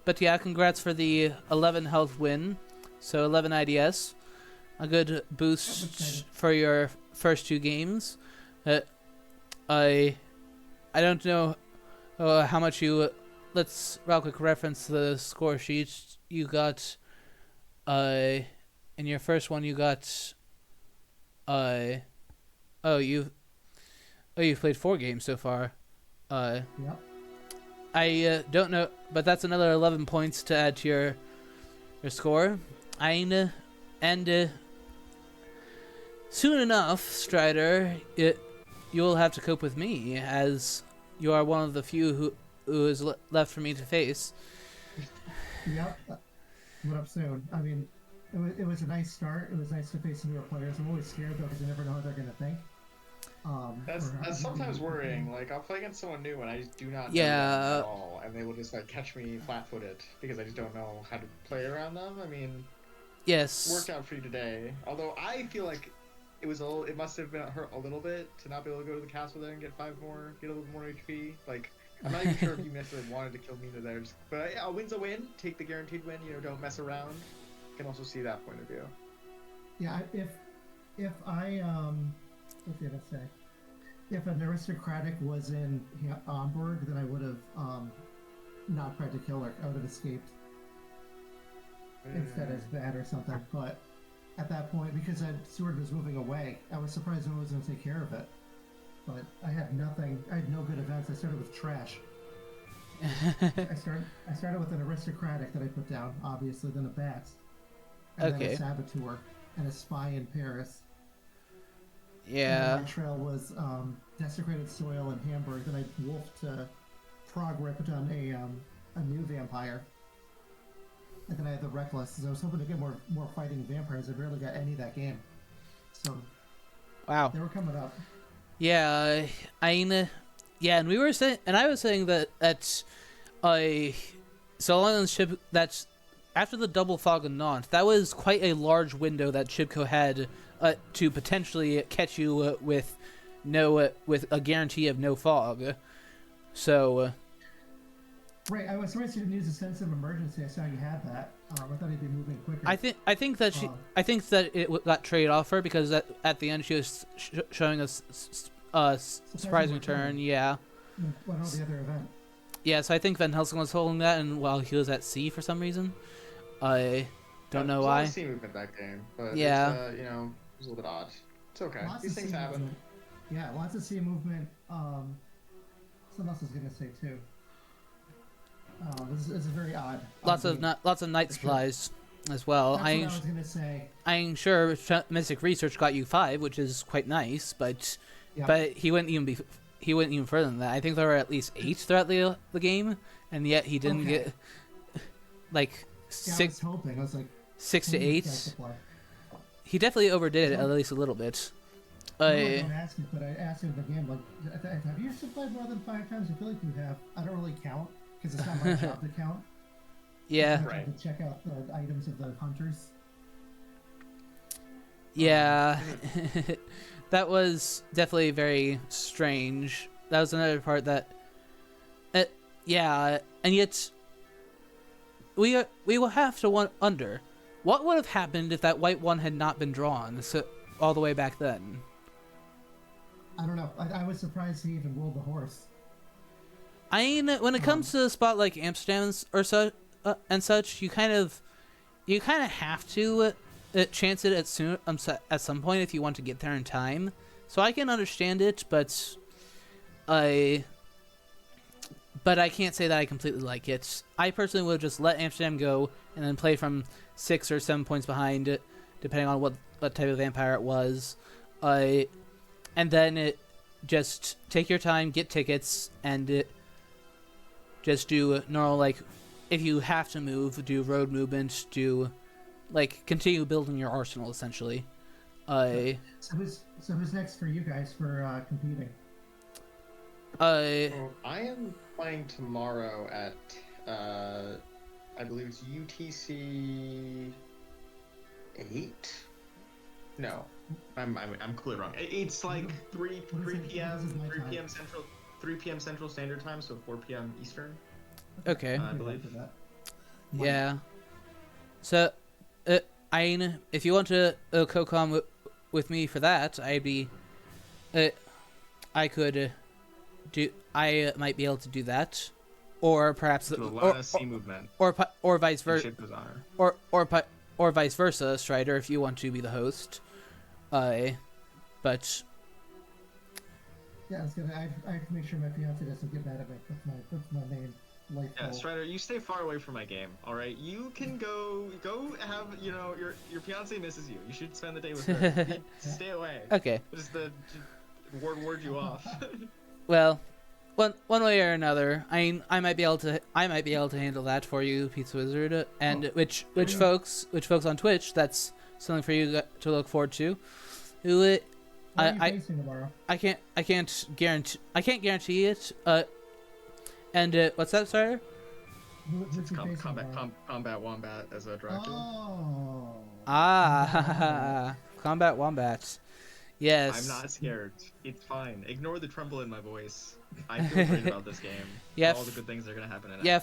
but yeah, congrats for the 11 health win. So 11 IDS, a good boost excited. for your first 2 games. I don't know how much you. Let's real quick reference the score sheet. You got in your first one you got you've played 4 games so far. Yep. I don't know, but that's another 11 points to add to your score. And soon enough, Strider, you will have to cope with me, as you are one of the few who is left for me to face. Yep. Coming up soon. I mean, it was a nice start. It was nice to face some newer players. I'm always scared though because I never know what they're gonna think. That's sometimes worrying. Like I'll play against someone new and I just do not know Yeah. them at all, and they will just like catch me flat-footed because I just don't know how to play around them. I mean, Yes. worked out for you today. Although I feel like it must have been hurt a little bit to not be able to go to the castle there and get 5 more, get a little more HP. Like I'm not even sure if you necessarily wanted to kill Mina there, but a win's a win. Take the guaranteed win. You know, don't mess around. You can also see that point of view. Yeah. If I what did I say? If an aristocratic was in Hamburg, then I would have not tried to kill her. I would have escaped instead as bad or something. But at that point, because Seward was moving away, I was surprised no one was going to take care of it. But I had nothing. I had no good events. I started with trash. I started with an aristocratic that I put down, obviously, then a bat, and then Okay. a saboteur and a spy in Paris. Yeah. And my trail was desecrated soil in Hamburg. Then I wolfed to Prague, where I put down a new vampire. And then I had the reckless. So I was hoping to get more fighting vampires. I barely got any that game. So Wow. they were coming up. Yeah, yeah, and we were saying, and I was saying that so long as that's after the double fog and Nantes, that was quite a large window that Chibko had to potentially catch you with a guarantee of no fog. So. Right, I was surprised you didn't use a sense of emergency. I saw you had that. I thought he'd be moving quicker. I think that it got traded off her because at the end she was showing us surprising return. Yeah. What about the other event? Yeah, so I think Van Helsing was holding that, and while he was at sea for some reason, I don't know There's a lot why. of sea movement that game, but Yeah. it's, it was a little bit odd. It's okay. Lots These of things sea happen. movement. Yeah, lots of sea movement. Something else I was gonna say too. This is very odd. Lots of game. lots of night For sure. supplies as well. That's what I was gonna say. I'm sure Mystic Research got you 5, which is quite nice, but Yeah. he wouldn't even further than that. I think there were at least 8 throughout the game, and yet he didn't Okay. get like Yeah, I 6 was hoping. I was like, 6 to "Hmm, 8. that's the play." He definitely overdid it So- at least a little bit. No, I don't ask it, but I asked him in the game, like, have you supplied more than 5 times? I feel like you have. I don't really count, because it's not my job to count. Yeah, I Right. have to check out the items of the hunters. yeah. That was definitely very strange. That was another part that, yeah, and yet we will have to wonder what would have happened if that white one had not been drawn all the way back then. I don't know. I was surprised he even rolled the horse. I mean, when it comes to a spot like Amsterdam or such, you kind of have to chance it at some point if you want to get there in time. So I can understand it, but I can't say that I completely like it. I personally would just let Amsterdam go and then play from 6 or 7 points behind, depending on what type of vampire it was. And then just take your time, get tickets, and just do normal, like, if you have to move, do road movement, do like continue building your arsenal essentially. So who's next for you guys for competing? So I am playing tomorrow at I believe it's UTC 8. No, I'm clearly wrong. It's like 3 p.m. Central Standard Time, so 4 p.m. Eastern. Okay. I believe. Yeah. So, Ayn, if you want to co-com with me for that, I'd be, I could I might be able to do that, or perhaps Do a lot of sea movement. or vice versa, Chibko's honor. or vice versa, Strider, if you want to be the host. But Yeah, I have to make sure my fiance doesn't get mad at me. That's my main life Yeah, goal. Strider, you stay far away from my game. All right, you can go have your fiance misses you. You should spend the day with her. Stay away. okay. Just ward you off. Well, one way or another, I might be able to handle that for you, Pizza Wizard, and which folks on Twitch, that's something for you to look forward to. What are you facing tomorrow? I can't guarantee it. And what's that, Strider? Who's you facing Combat Wombat as a Dracula. Oh. Ah, Combat Wombat. Yes. I'm not scared. It's fine. Ignore the tremble in my voice. I feel great about this game. Yeah. All the good things that are gonna happen in it. Yeah.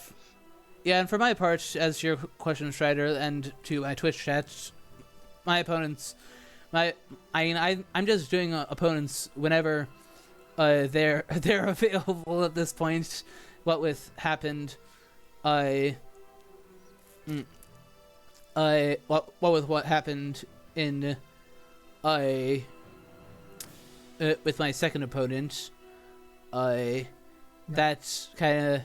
Yeah, and for my part, as your question, Strider, and to my Twitch chat, my opponents, I'm just doing opponents whenever they're available at this point. What with happened, what with what happened in with my second opponent, that's kind of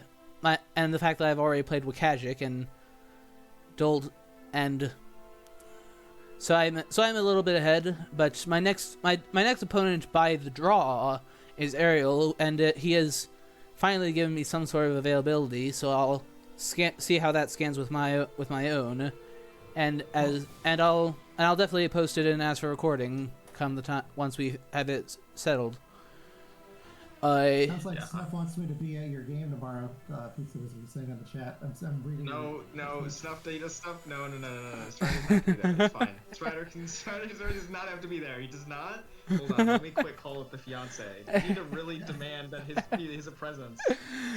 and the fact that I've already played Wakajic and Dold, and so I'm a little bit ahead. But my next opponent by the draw is Ariel, and he has finally given me some sort of availability. So I'll see how that scans with my own, and I'll definitely post it in as for recording come the time once we have it settled. Sounds like Snuff wants me to be at your game tomorrow. Pizza was saying in the chat. I'm reading. No, Snuff data stuff. No. Strider's not be there. It's fine. Strider does not have to be there. He does not. Hold on. Let me quick call up the fiance. I need to really demand that his presence.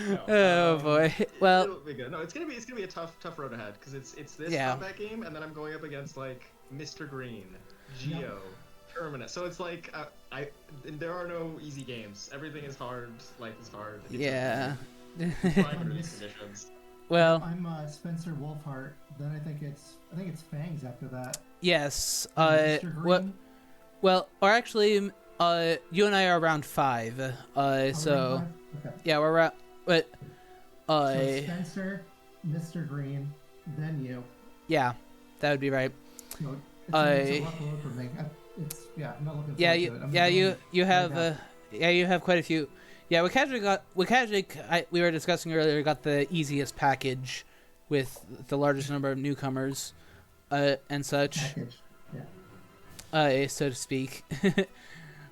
No, oh boy. Well, it'll be good. No, it's gonna be a tough road ahead because it's this combat game, and then I'm going up against like Mr. Green, Geo. Terminus. So it's like there are no easy games. Everything is hard. Life is hard. Yeah. Under these conditions. Well, I'm Spencer Wolfhart. Then I think it's Fangs after that. Yes. Mr. Green? Well, or actually, you and I are around 5. So Around 5? Okay. yeah, we're around. But So Spencer, Mr. Green, then you. yeah, that would be right. So it's a rough road for me. I'm not looking forward to it. You have quite a few. Yeah, Wakajic, we were discussing earlier, got the easiest package with the largest number of newcomers, and such. Package. Yeah. So to speak.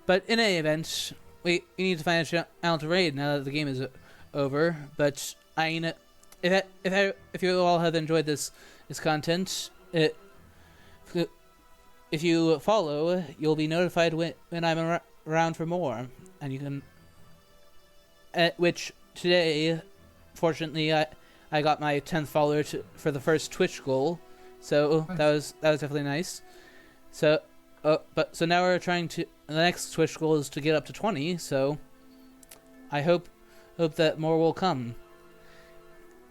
But in any event, we need to find a channel to raid now that the game is over. But if you all have enjoyed this content, if you follow, you'll be notified when I'm around for more, and you can. Which today, fortunately, I got my 10th follower for the first Twitch goal, so nice. that was definitely nice. So, so now we're trying to. The next Twitch goal is to get up to 20. So, I hope that more will come.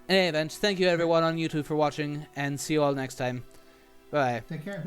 In any event, thank you everyone on YouTube for watching, and see you all next time. Bye. Take care.